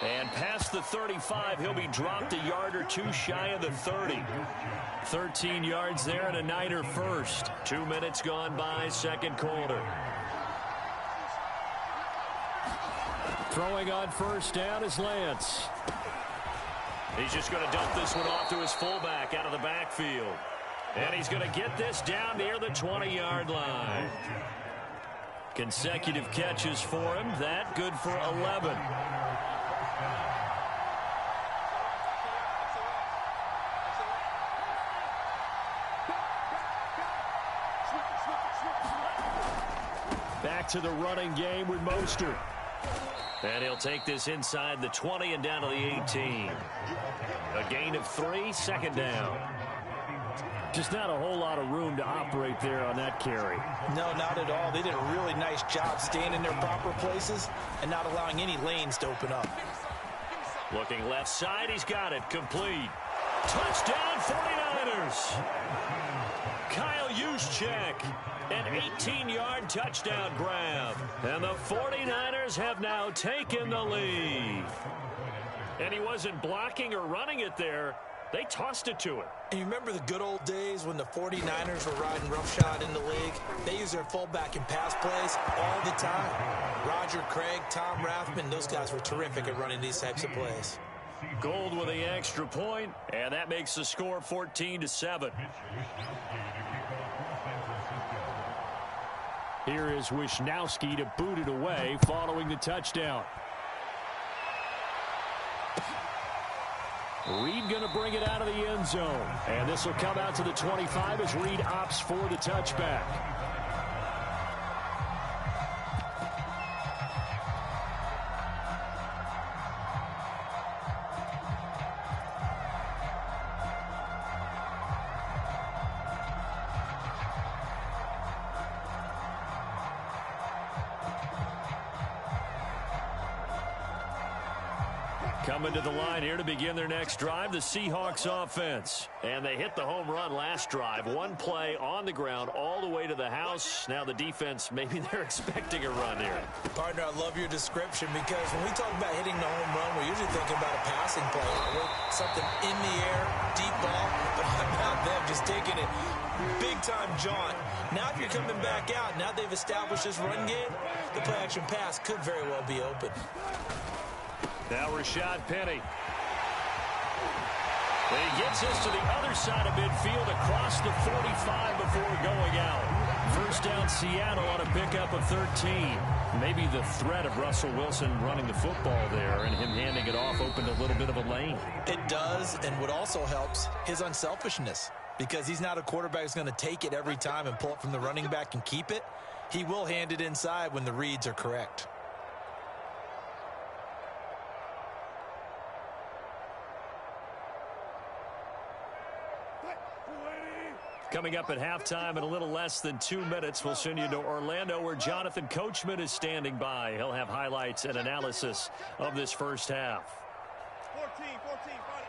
And past the 35, he'll be dropped a yard or two shy of the 30. 13 yards there and a Niner first. 2 minutes gone by, second quarter. Throwing on first down is Lance. He's just going to dump this one off to his fullback out of the backfield. And he's going to get this down near the 20-yard line. Consecutive catches for him. That good for 11. Back to the running game with Mostert. And he'll take this inside the 20 and down to the 18. A gain of 3, second down. Just not a whole lot of room to operate there on that carry. No, not at all. They did a really nice job staying in their proper places and not allowing any lanes to open up. Looking left side, he's got it. Complete. Touchdown, 49ers. Kyle Juszczyk, an 18-yard touchdown grab. And the 49ers have now taken the lead. And he wasn't blocking or running it there. They tossed it to him. And you remember the good old days when the 49ers were riding roughshod in the league? They used their fullback in pass plays all the time. Roger Craig, Tom Rathman, those guys were terrific at running these types of plays. Gold with the extra point, and that makes the score 14-7. Here is Wisnowski to boot it away following the touchdown. Reed going to bring it out of the end zone. And this will come out to the 25 as Reed opts for the touchback. Coming to the line here to begin their next drive, the Seahawks offense. And they hit the home run last drive. One play on the ground all the way to the house. Now the defense, maybe they're expecting a run here. Partner, I love your description because when we talk about hitting the home run, we're usually thinking about a passing play. Something in the air, deep ball. But how about them just taking it big-time jaunt? Now if you're coming back out, now they've established this run game, the play-action pass could very well be open. Now Rashad Penny. And he gets us to the other side of midfield across the 45 before going out. First down Seattle on a pickup of 13. Maybe the threat of Russell Wilson running the football there and him handing it off opened a little bit of a lane. It does, and what also helps, his unselfishness. Because he's not a quarterback who's going to take it every time and pull it from the running back and keep it. He will hand it inside when the reads are correct. Coming up at halftime in a little less than 2 minutes, we'll send you to Orlando where Jonathan Coachman is standing by. He'll have highlights and analysis of this first half. 14, buddy.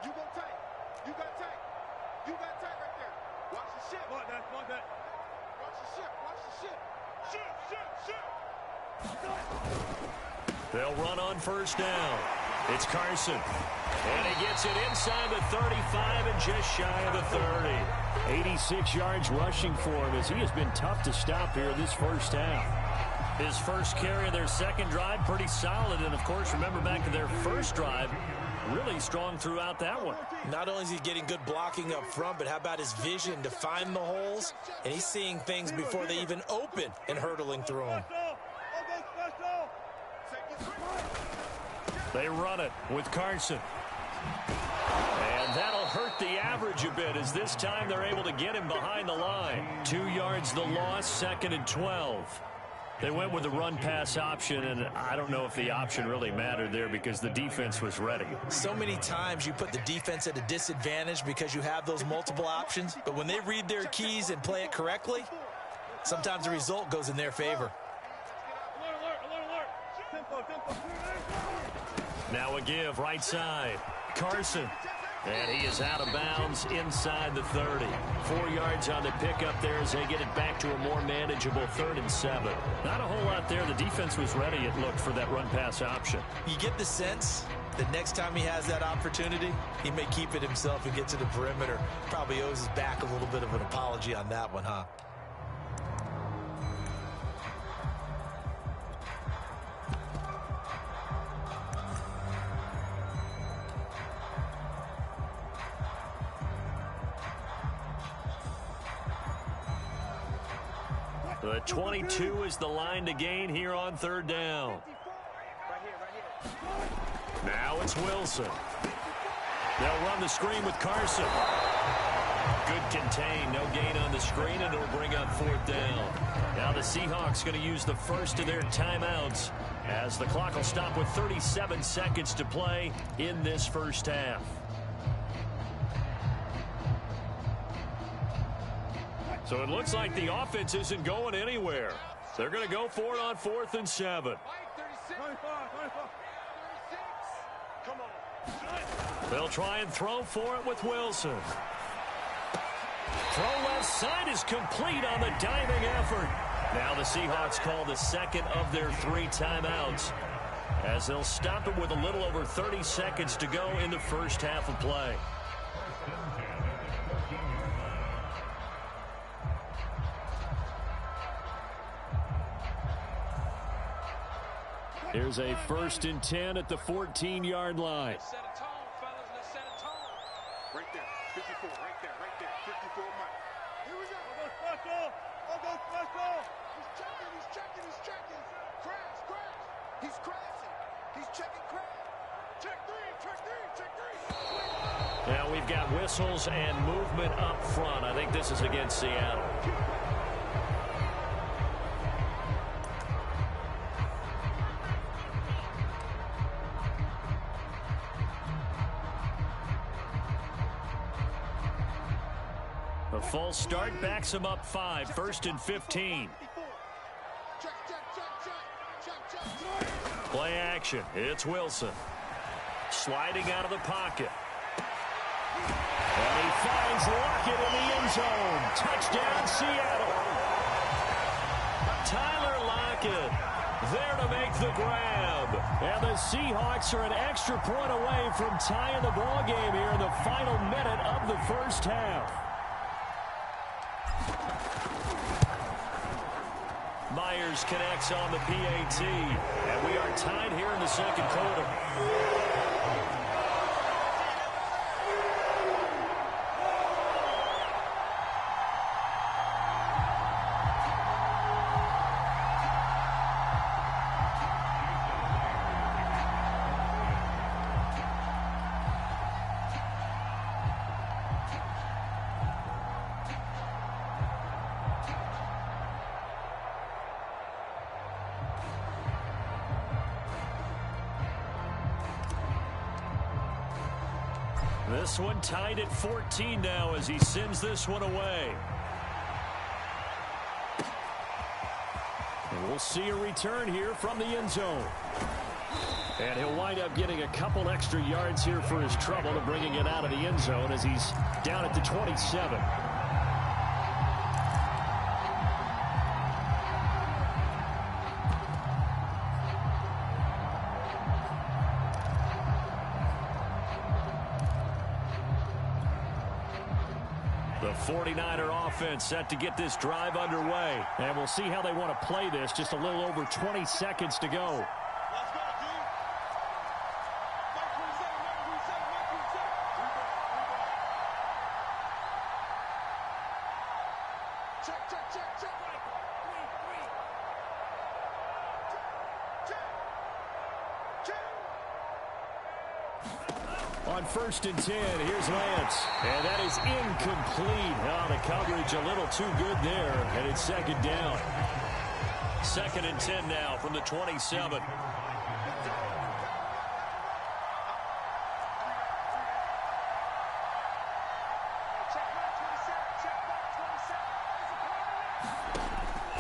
You go tight. You got tight. You got tight right there. Watch the ship. Watch that. Watch the ship. Watch the ship. Ship. They'll run on first down. It's Carson. And he gets it inside the 35 and just shy of the 30. 86 yards rushing for him as he has been tough to stop here this first half. His first carry of their second drive, pretty solid. And, of course, remember back to their first drive, really strong throughout that one. Not only is he getting good blocking up front, but how about his vision to find the holes? And he's seeing things before they even open and hurtling through them. They run it with Carson. And that'll hurt the average a bit as this time they're able to get him behind the line. 2 yards the loss, 2nd and 12. They went with the run-pass option, and I don't know if the option really mattered there because the defense was ready. So many times you put the defense at a disadvantage because you have those multiple options, but when they read their keys and play it correctly, sometimes the result goes in their favor. Now a give, right side. Carson. And he is out of bounds inside the 30. 4 yards on the pickup there as they get it back to a more manageable 3rd and 7. Not a whole lot there. The defense was ready, it looked, for that run-pass option. You get the sense that next time he has that opportunity, he may keep it himself and get to the perimeter. Probably owes his back a little bit of an apology on that one, huh? The 22 is the line to gain here on 3rd down. Now it's Wilson. They'll run the screen with Carson. Good contain, no gain on the screen, and it'll bring up 4th down. Now the Seahawks going to use the first of their timeouts as the clock will stop with 37 seconds to play in this first half. So it looks like the offense isn't going anywhere. They're going to go for it on 4th and 7. They'll try and throw for it with Wilson. Throw left side is complete on the diving effort. Now the Seahawks call the second of their 3 timeouts as they'll stop it with a little over 30 seconds to go in the first half of play. Here's a 1st and 10 at the 14-yard line. Set a tone, fellas. Let's set a tone. Right there. 54. Right there. 54 Mike. Here we go. I'll go special. He's checking. Crash. He's crashing. He's checking crash. Check three. Now we've got whistles and movement up front. I think this is against Seattle. A false start backs him up 5. 1st and 15. Play action. It's Wilson. Sliding out of the pocket. And he finds Lockett in the end zone. Touchdown, Seattle. Tyler Lockett there to make the grab. And the Seahawks are an extra point away from tying the ball game here in the final minute of the first half. Myers connects on the PAT, and we are tied here in the second quarter. This one tied at 14 now as he sends this one away. And we'll see a return here from the end zone. And he'll wind up getting a couple extra yards here for his trouble to bringing it out of the end zone as he's down at the 27. The 49er offense set to get this drive underway. And we'll see how they want to play this. Just a little over 20 seconds to go. Let's go, G. Check, check, check, check. On 1st and 10, here's Lance. And that is incomplete. Oh, the coverage a little too good there. And it's 2nd down. 2nd and 10 now from the 27.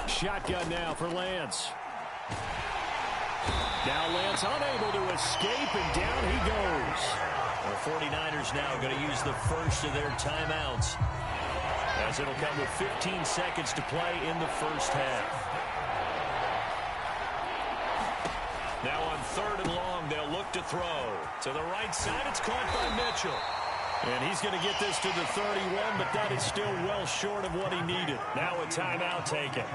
Shotgun now for Lance. Now Lance unable to escape, and down he goes. The 49ers now going to use the first of their timeouts, as it'll come with 15 seconds to play in the first half. Now on 3rd and long, they'll look to throw. To the right side, it's caught by Mitchell. And he's going to get this to the 31, but that is still well short of what he needed. Now a timeout taken.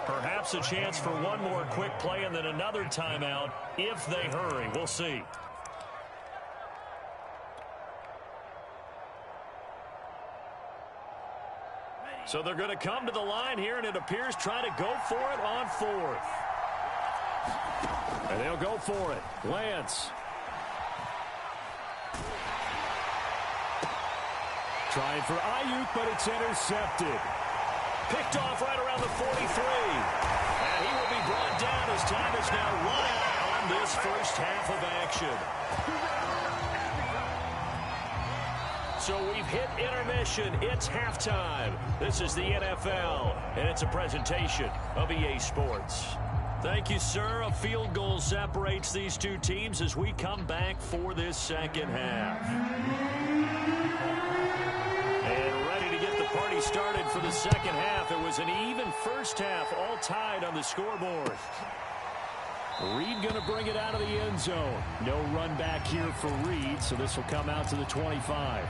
Perhaps a chance for one more quick play and then another timeout if they hurry. We'll see. So they're going to come to the line here, and it appears trying to go for it on 4th. And they'll go for it. Lance. Trying for Ayuk, but it's intercepted. Picked off right around the 43. And he will be brought down as time is now run out on this first half of action. So we've hit intermission. It's halftime. This is the NFL, and it's a presentation of EA Sports. Thank you, sir. A field goal separates these two teams as we come back for this second half. And ready to get the party started for the second half. It was an even first half, all tied on the scoreboard. Reed going to bring it out of the end zone. No run back here for Reed, so this will come out to the 25.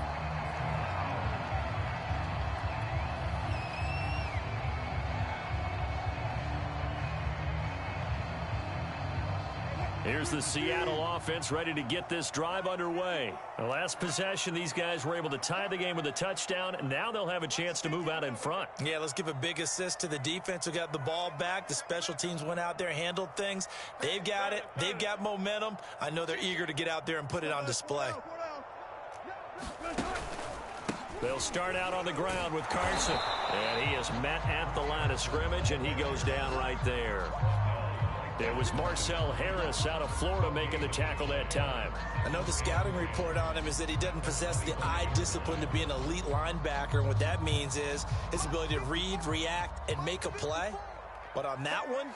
Here's the Seattle offense ready to get this drive underway. The last possession, these guys were able to tie the game with a touchdown, and now they'll have a chance to move out in front. Yeah, let's give a big assist to the defense who got the ball back. The special teams went out there, handled things. They've got it. They've got momentum. I know they're eager to get out there and put it on display. They'll start out on the ground with Carson. And he is met at the line of scrimmage, and he goes down right there. It was Marcel Harris out of Florida making the tackle that time. I know the scouting report on him is that he doesn't possess the eye discipline to be an elite linebacker, and what that means is his ability to read, react, and make a play. But on that one,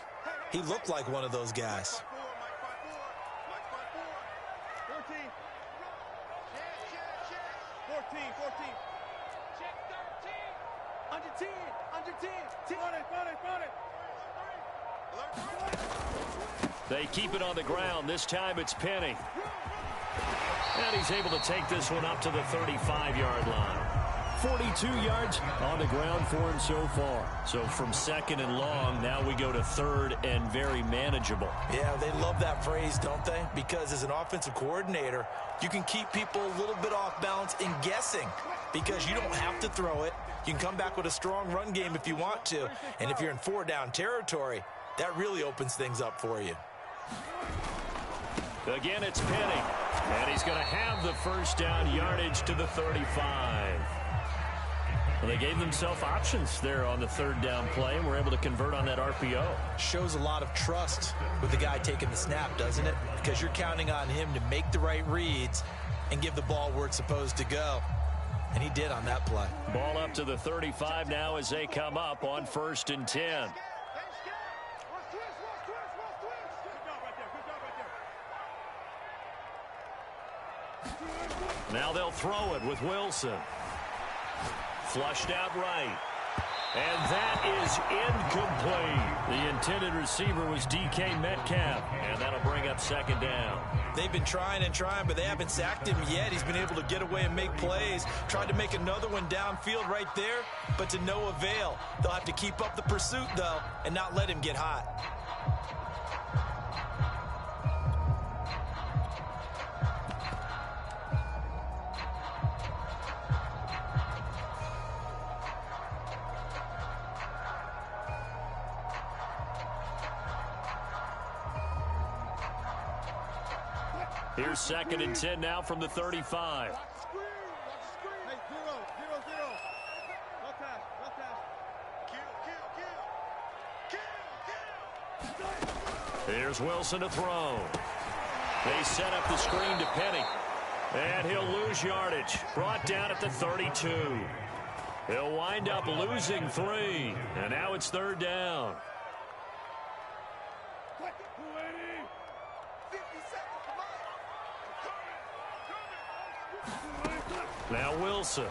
he looked like one of those guys. 14. Check 13. Under 10. Under 10. 10. Run it. They keep it on the ground. This time it's Penny. And he's able to take this one up to the 35-yard line. 42 yards on the ground for him so far. So from 2nd and long, now we go to 3rd and very manageable. Yeah, they love that phrase, don't they? Because as an offensive coordinator, you can keep people a little bit off balance in guessing because you don't have to throw it. You can come back with a strong run game if you want to. And if you're in 4-down territory, that really opens things up for you. Again, it's Penny. And he's going to have the first down yardage to the 35. Well, they gave themselves options there on the 3rd down play, and were able to convert on that RPO. Shows a lot of trust with the guy taking the snap, doesn't it? Because you're counting on him to make the right reads and give the ball where it's supposed to go. And he did on that play. Ball up to the 35 now as they come up on 1st and 10. Now they'll throw it with Wilson. Flushed out right. And that is incomplete. The intended receiver was DK Metcalf. And that'll bring up 2nd down. They've been trying and trying, but they haven't sacked him yet. He's been able to get away and make plays. Tried to make another one downfield right there, but to no avail. They'll have to keep up the pursuit, though, and not let him get hot. Here's 2nd and 10 now from the 35. Here's Wilson to throw. They set up the screen to Penny. And he'll lose yardage. Brought down at the 32. He'll wind up losing 3. And now it's 3rd down. Now Wilson.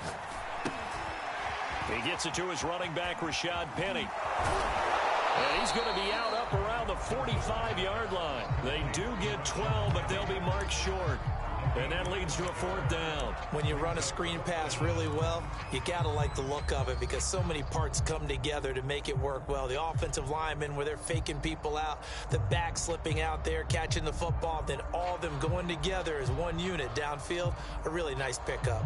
He gets it to his running back, Rashad Penny. And he's going to be out up around the 45-yard line. They do get 12, but they'll be marked short. And that leads to a 4th down. When you run a screen pass really well, you got to like the look of it because so many parts come together to make it work well. The offensive linemen where they're faking people out, the back slipping out there, catching the football, then all of them going together as one unit downfield. A really nice pickup.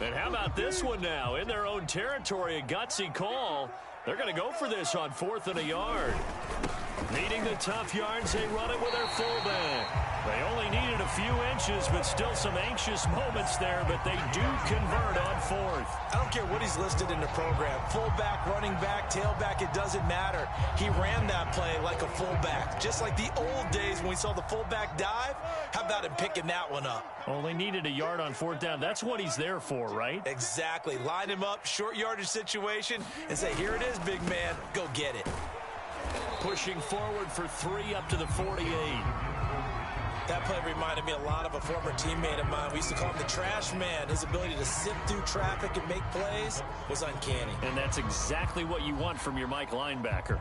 And how about this one now? In their own territory, a gutsy call. They're going to go for this on 4th and a yard. Needing the tough yards, they run it with their fullback. They only needed a few inches, but still some anxious moments there, but they do convert on 4th. I don't care what he's listed in the program. Fullback, running back, tailback, it doesn't matter. He ran that play like a fullback. Just like the old days when we saw the fullback dive. How about him picking that one up? Only needed a yard on 4th down. That's what he's there for, right? Exactly. Line him up, short yardage situation, and say, here it is, big man. Go get it. Pushing forward for 3 up to the 48. That play reminded me a lot of a former teammate of mine. We used to call him the trash man. His ability to sift through traffic and make plays was uncanny. And that's exactly what you want from your Mike linebacker.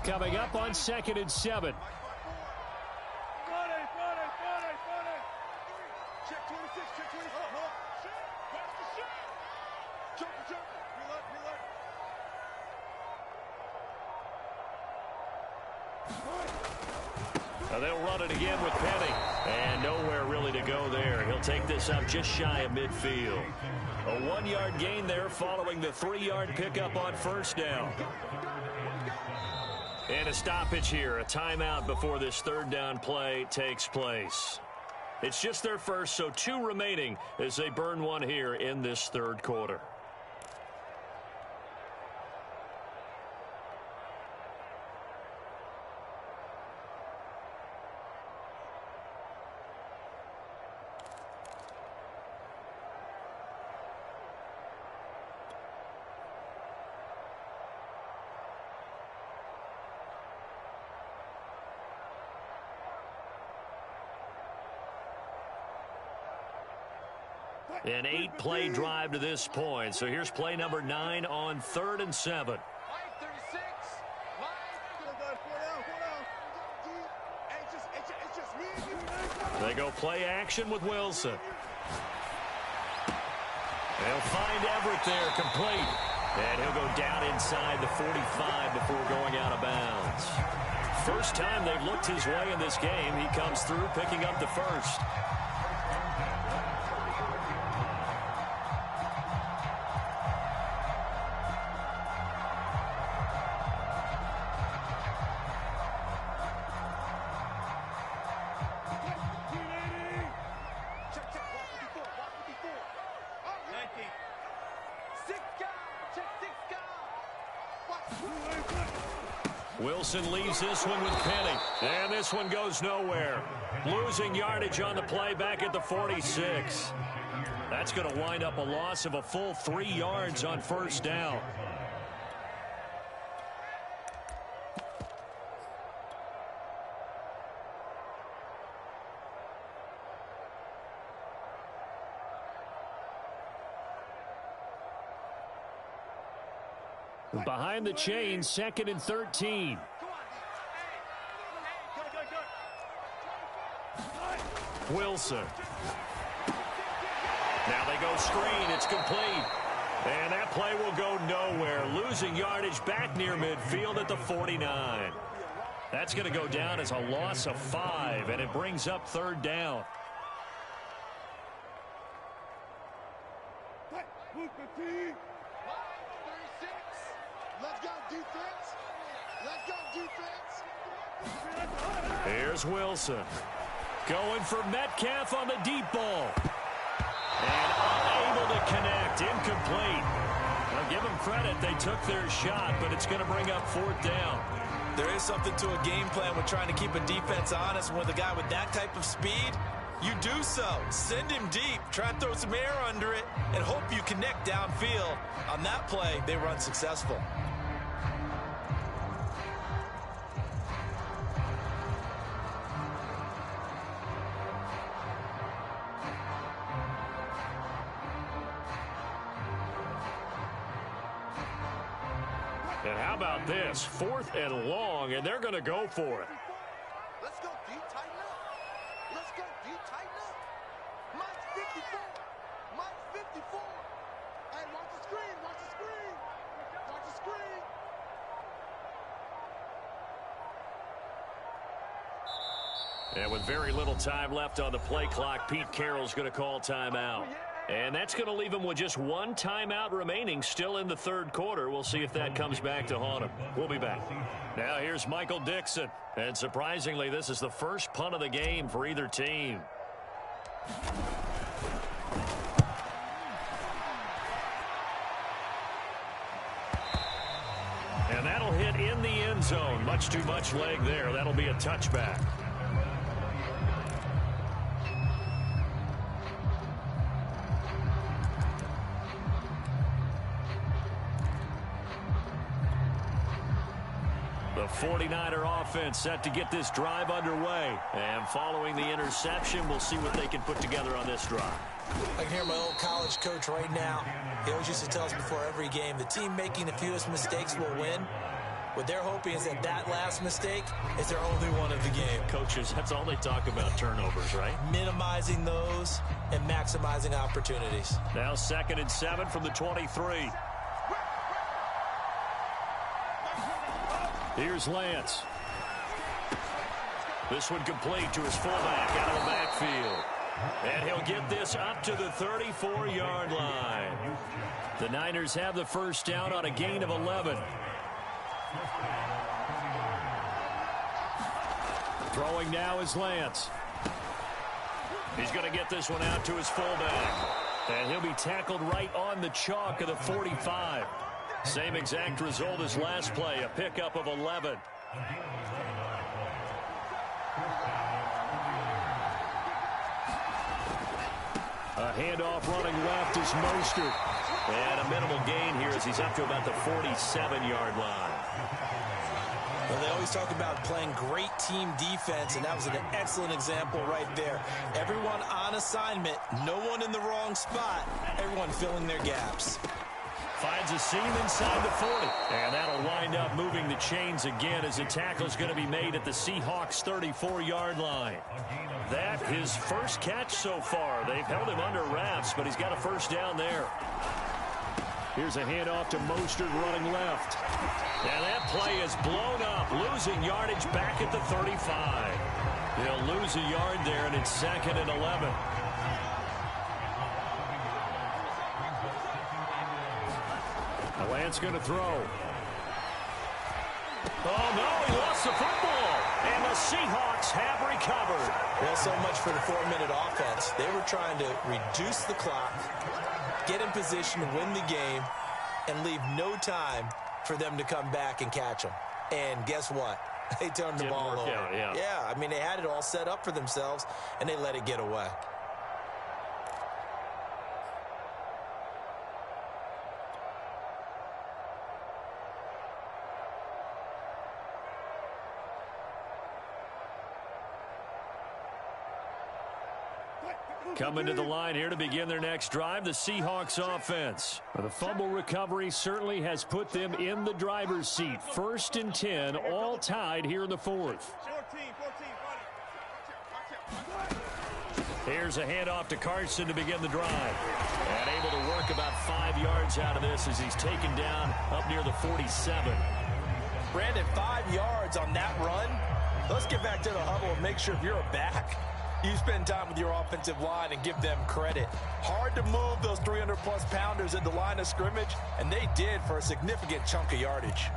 Coming up on 2nd and 7. Now they'll run it again with Penny. And nowhere really to go there. He'll take this up just shy of midfield. A 1-yard gain there following the 3-yard pickup on 1st down. And a stoppage here. A timeout before this 3rd down play takes place. It's just their first, so 2 remaining as they burn one here in this 3rd quarter. An 8-play drive to this point. So here's play number 9 on 3rd and 7. They go play action with Wilson. They'll find Everett there, complete. And he'll go down inside the 45 before going out of bounds. First time they've looked his way in this game. He comes through picking up the first. Wilson leaves this one with Penny. And this one goes nowhere. Losing yardage on the play back at the 46. That's going to wind up a loss of a full 3 yards on first down. Behind the chain, 2nd and 13. Wilson. Now they go screen. It's complete. And that play will go nowhere. Losing yardage back near midfield at the 49. That's going to go down as a loss of 5, and it brings up 3rd down. Let's go, defense. Let's go, defense. Here's Wilson. Going for Metcalf on the deep ball. And unable to connect. Incomplete. I'll give them credit. They took their shot, but it's going to bring up 4th down. There is something to a game plan with trying to keep a defense honest. With a guy with that type of speed, you do so. Send him deep. Try and throw some air under it and hope you connect downfield. On that play, they were unsuccessful. And how about this? 4th and long, and they're going to go for it. Let's go deep, tighten up. Let's go deep, tighten up. Mike's 54. Mike's 54. Hey, watch the screen. Watch the screen. Watch the screen. And with very little time left on the play clock, Pete Carroll's going to call timeout. And that's going to leave him with just 1 timeout remaining still in the 3rd quarter. We'll see if that comes back to haunt him. We'll be back. Now here's Michael Dixon. And surprisingly, this is the first punt of the game for either team. And that'll hit in the end zone. Much too much leg there. That'll be a touchback. The 49er offense set to get this drive underway. And following the interception, we'll see what they can put together on this drive. I can hear my old college coach right now. He always used to tell us before every game, the team making the fewest mistakes will win. What they're hoping is that that last mistake is their only one of the game. Coaches, that's all they talk about, turnovers, right? Minimizing those and maximizing opportunities. Now 2nd and 7 from the 23. Here's Lance. This one complete to his fullback out of the backfield. And he'll get this up to the 34-yard line. The Niners have the first down on a gain of 11. Throwing now is Lance. He's going to get this one out to his fullback. And he'll be tackled right on the chalk of the 45. Same exact result as last play, a pickup of 11. A handoff running left is Mostert. And a minimal gain here as he's up to about the 47-yard line. Well, they always talk about playing great team defense, and that was an excellent example right there. Everyone on assignment, no one in the wrong spot, everyone filling their gaps. Finds a seam inside the 40. And that'll wind up moving the chains again as the tackle's going to be made at the Seahawks' 34-yard line. That his first catch so far. They've held him under wraps, but he's got a first down there. Here's a handoff to Mostert running left. And that play is blown up, losing yardage back at the 35. He'll lose a yard there, and it's 2nd and 11. Lance going to throw. Oh, no, he lost the football. And the Seahawks have recovered. Well, so much for the 4-minute offense. They were trying to reduce the clock, get in position to win the game, and leave no time for them to come back and catch them. And guess what? They turned the ball over. Yeah, I mean, they had it all set up for themselves, and they let it get away. Coming to the line here to begin their next drive, the Seahawks offense. The fumble recovery certainly has put them in the driver's seat. 1st and 10, all tied here in the 4th. Here's a handoff to Carson to begin the drive. And able to work about 5 yards out of this as he's taken down up near the 47. Brandon, 5 yards on that run. Let's get back to the huddle and make sure if you're a back, you spend time with your offensive line and give them credit. Hard to move those 300-plus pounders at the line of scrimmage, and they did for a significant chunk of yardage.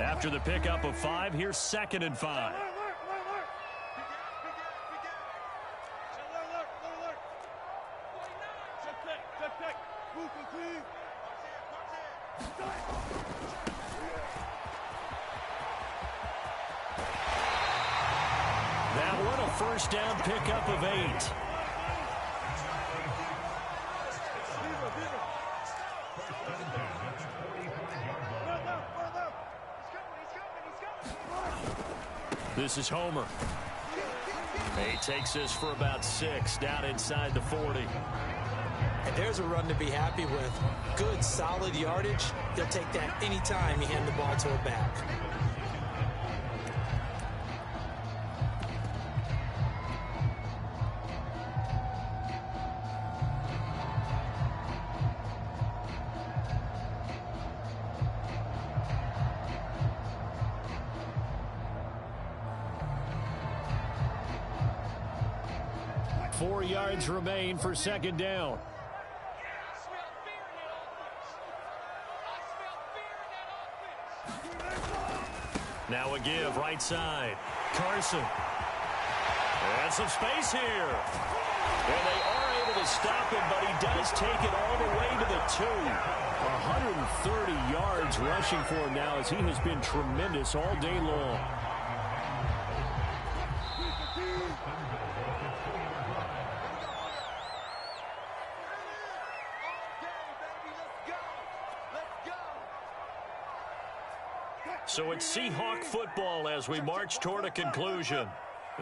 After the pickup of 5, here's 2nd and 5. That one a first down pickup of 8. This is Homer. He takes this for about 6 down inside the 40. And there's a run to be happy with. Good, solid yardage. They'll take that anytime you hand the ball to a back. Four yards remain for 2nd down. Now a give right side. Carson. And some space here. And they are able to stop him, but he does take it all the way to the 2. 130 yards rushing for him now as he has been tremendous all day long. So it's Seahawk football as we march toward a conclusion.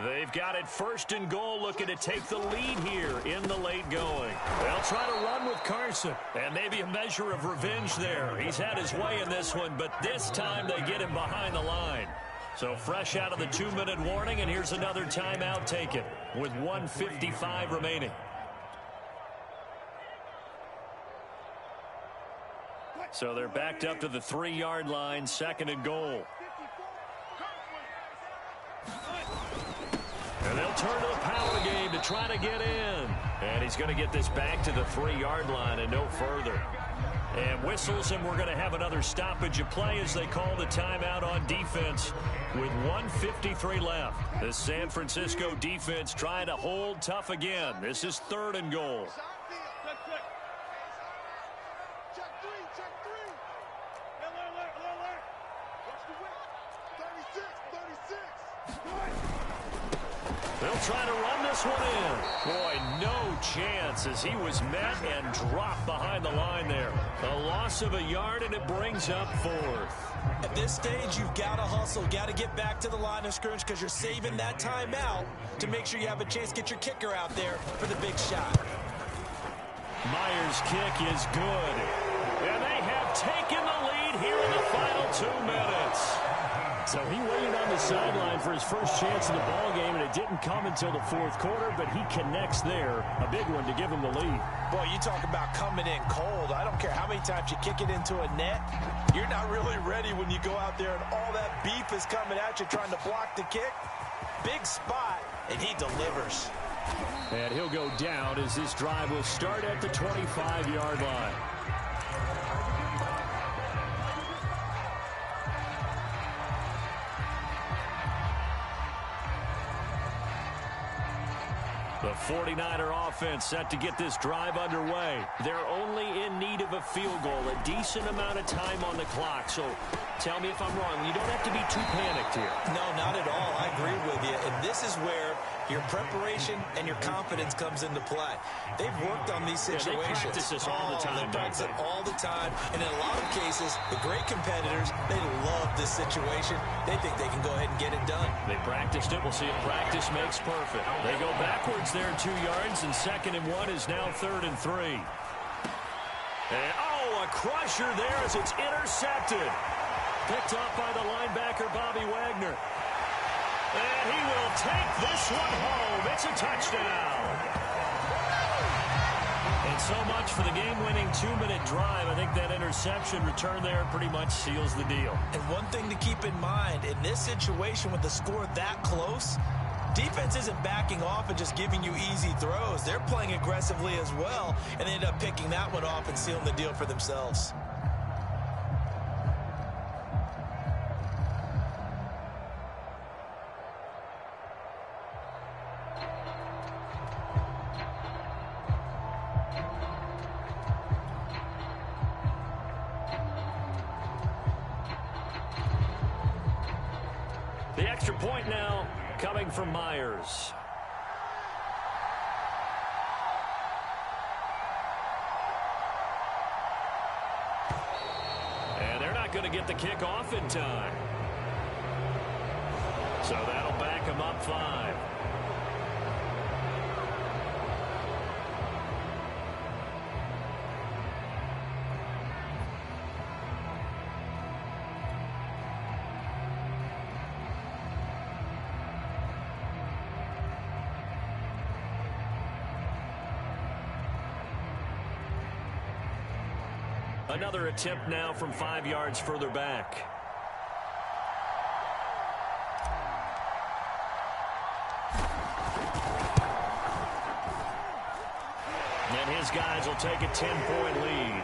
They've got it 1st and goal, looking to take the lead here in the late going. They'll try to run with Carson, and maybe a measure of revenge there. He's had his way in this one, but this time they get him behind the line. So fresh out of the 2-minute warning, and here's another timeout taken with 1:55 remaining. So they're backed up to the 3-yard line, 2nd and goal. And they'll turn to the power game to try to get in. And he's going to get this back to the 3-yard line and no further. And whistles, and we're going to have another stoppage of play as they call the timeout on defense with 1:53 left. The San Francisco defense trying to hold tough again. This is 3rd and goal. They'll try to run this one in. Boy, no chance as he was met and dropped behind the line there. A loss of a yard, and it brings up 4th. At this stage, you've got to hustle, got to get back to the line of scrimmage because you're saving that timeout to make sure you have a chance to get your kicker out there for the big shot. Myers' kick is good. And they have taken the lead here in the final 2 minutes. So he waited on the sideline for his first chance in the ball game, and it didn't come until the 4th quarter, but he connects there. A big one to give him the lead. Boy, you talk about coming in cold. I don't care how many times you kick it into a net. You're not really ready when you go out there and all that beef is coming at you trying to block the kick. Big spot, and he delivers. And he'll go down as this drive will start at the 25-yard line. The 49er offense set to get this drive underway. They're only in need of a field goal, a decent amount of time on the clock. So tell me if I'm wrong. You don't have to be too panicked here. No, not at all. I agree with you. And this is where your preparation and your confidence comes into play. They've worked on these situations. They practice this all the time. They practice it all the time. And in a lot of cases, the great competitors, they love this situation. They think they can go ahead and get it done. They practiced it. We'll see if practice makes perfect. They go backwards there 2 yards, and 2nd and 1 is now 3rd and 3. And, a crusher there as it's intercepted. Picked off by the linebacker, Bobby Wagner. And he will take this one home. It's a touchdown. And so much for the game-winning 2-minute drive. I think that interception return there pretty much seals the deal. And one thing to keep in mind, in this situation with the score that close, defense isn't backing off and just giving you easy throws. They're playing aggressively as well, and they end up picking that one off and sealing the deal for themselves. The extra point now coming from Myers. And they're not going to get the kick off in time. So that'll back them up 5. Another attempt now from 5 yards further back. And his guys will take a 10-point lead.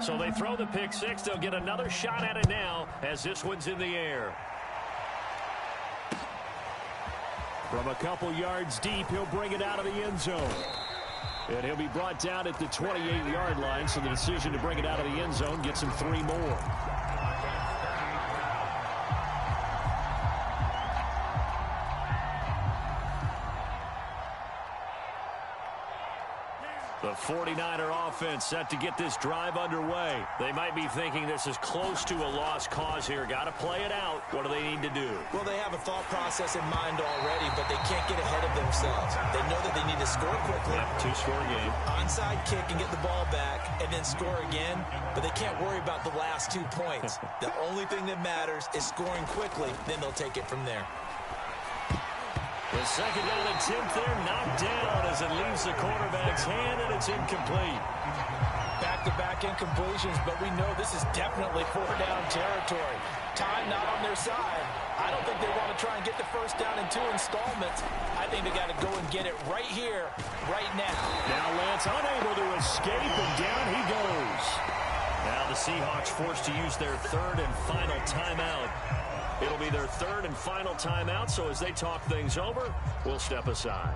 So they throw the pick six. They'll get another shot at it now as this one's in the air. From a couple yards deep, he'll bring it out of the end zone. And he'll be brought down at the 28-yard line, so the decision to bring it out of the end zone gets him 3 more. The 49er offense set to get this drive underway. They might be thinking this is close to a lost cause here. Got to play it out. What do they need to do? Well, they have a thought process in mind already, but they can't get ahead of themselves. They know that they need to score quickly. Yep, 2-score game. Onside kick and get the ball back and then score again, but they can't worry about the last 2 points. The only thing that matters is scoring quickly, then they'll take it from there. The second down attempt there knocked down as it leaves the quarterback's hand, and it's incomplete. Back-to-back incompletions, but we know this is definitely 4-down territory. Time not on their side. I don't think they want to try and get the first down in 2 installments. I think they got to go and get it right here, right now. Now Lance unable to escape, and down he goes. Now the Seahawks forced to use their 3rd and final timeout. It'll be their 3rd and final timeout, so as they talk things over, we'll step aside.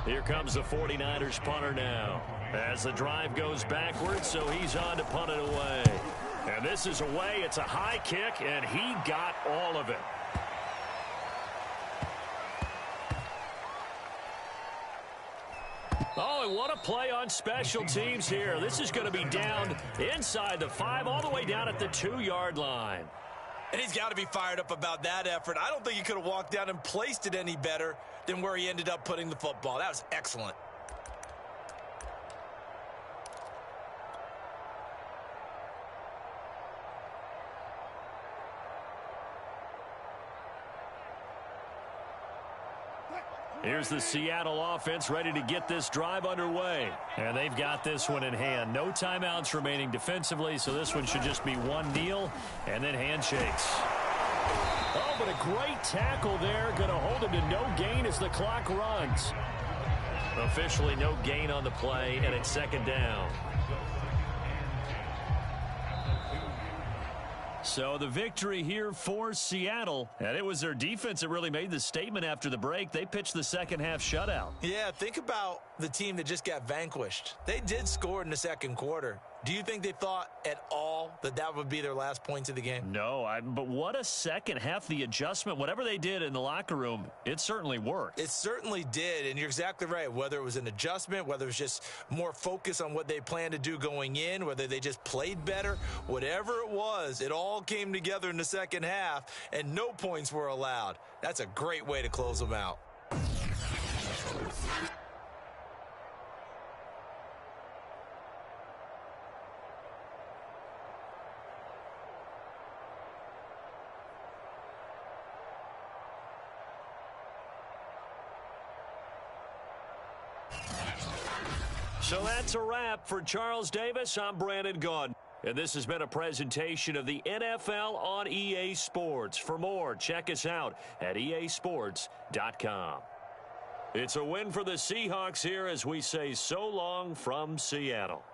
Here comes the 49ers punter now. As the drive goes backwards, so he's on to punt it away. And this is away. It's a high kick, and he got all of it. Oh, and what a play on special teams here. This is going to be down inside the 5, all the way down at the 2-yard line. And he's got to be fired up about that effort. I don't think he could have walked down and placed it any better than where he ended up putting the football. That was excellent. Here's the Seattle offense ready to get this drive underway. And they've got this one in hand. No timeouts remaining defensively, so this one should just be one kneel and then handshakes. Oh, but a great tackle there. Going to hold him to no gain as the clock runs. Officially no gain on the play, and it's second down. So the victory here for Seattle, and it was their defense that really made the statement after the break. They pitched the second half shutout. Yeah, think about the team that just got vanquished. They did score in the second quarter. Do you think they thought at all that that would be their last points of the game? No, but what a second half. The adjustment, whatever they did in the locker room, it certainly worked. It certainly did, and you're exactly right. Whether it was an adjustment, whether it was just more focus on what they planned to do going in, whether they just played better, whatever it was, it all came together in the second half, and no points were allowed. That's a great way to close them out. So that's a wrap for Charles Davis. I'm Brandon Gaudin. And this has been a presentation of the NFL on EA Sports. For more, check us out at easports.com. It's a win for the Seahawks here as we say so long from Seattle.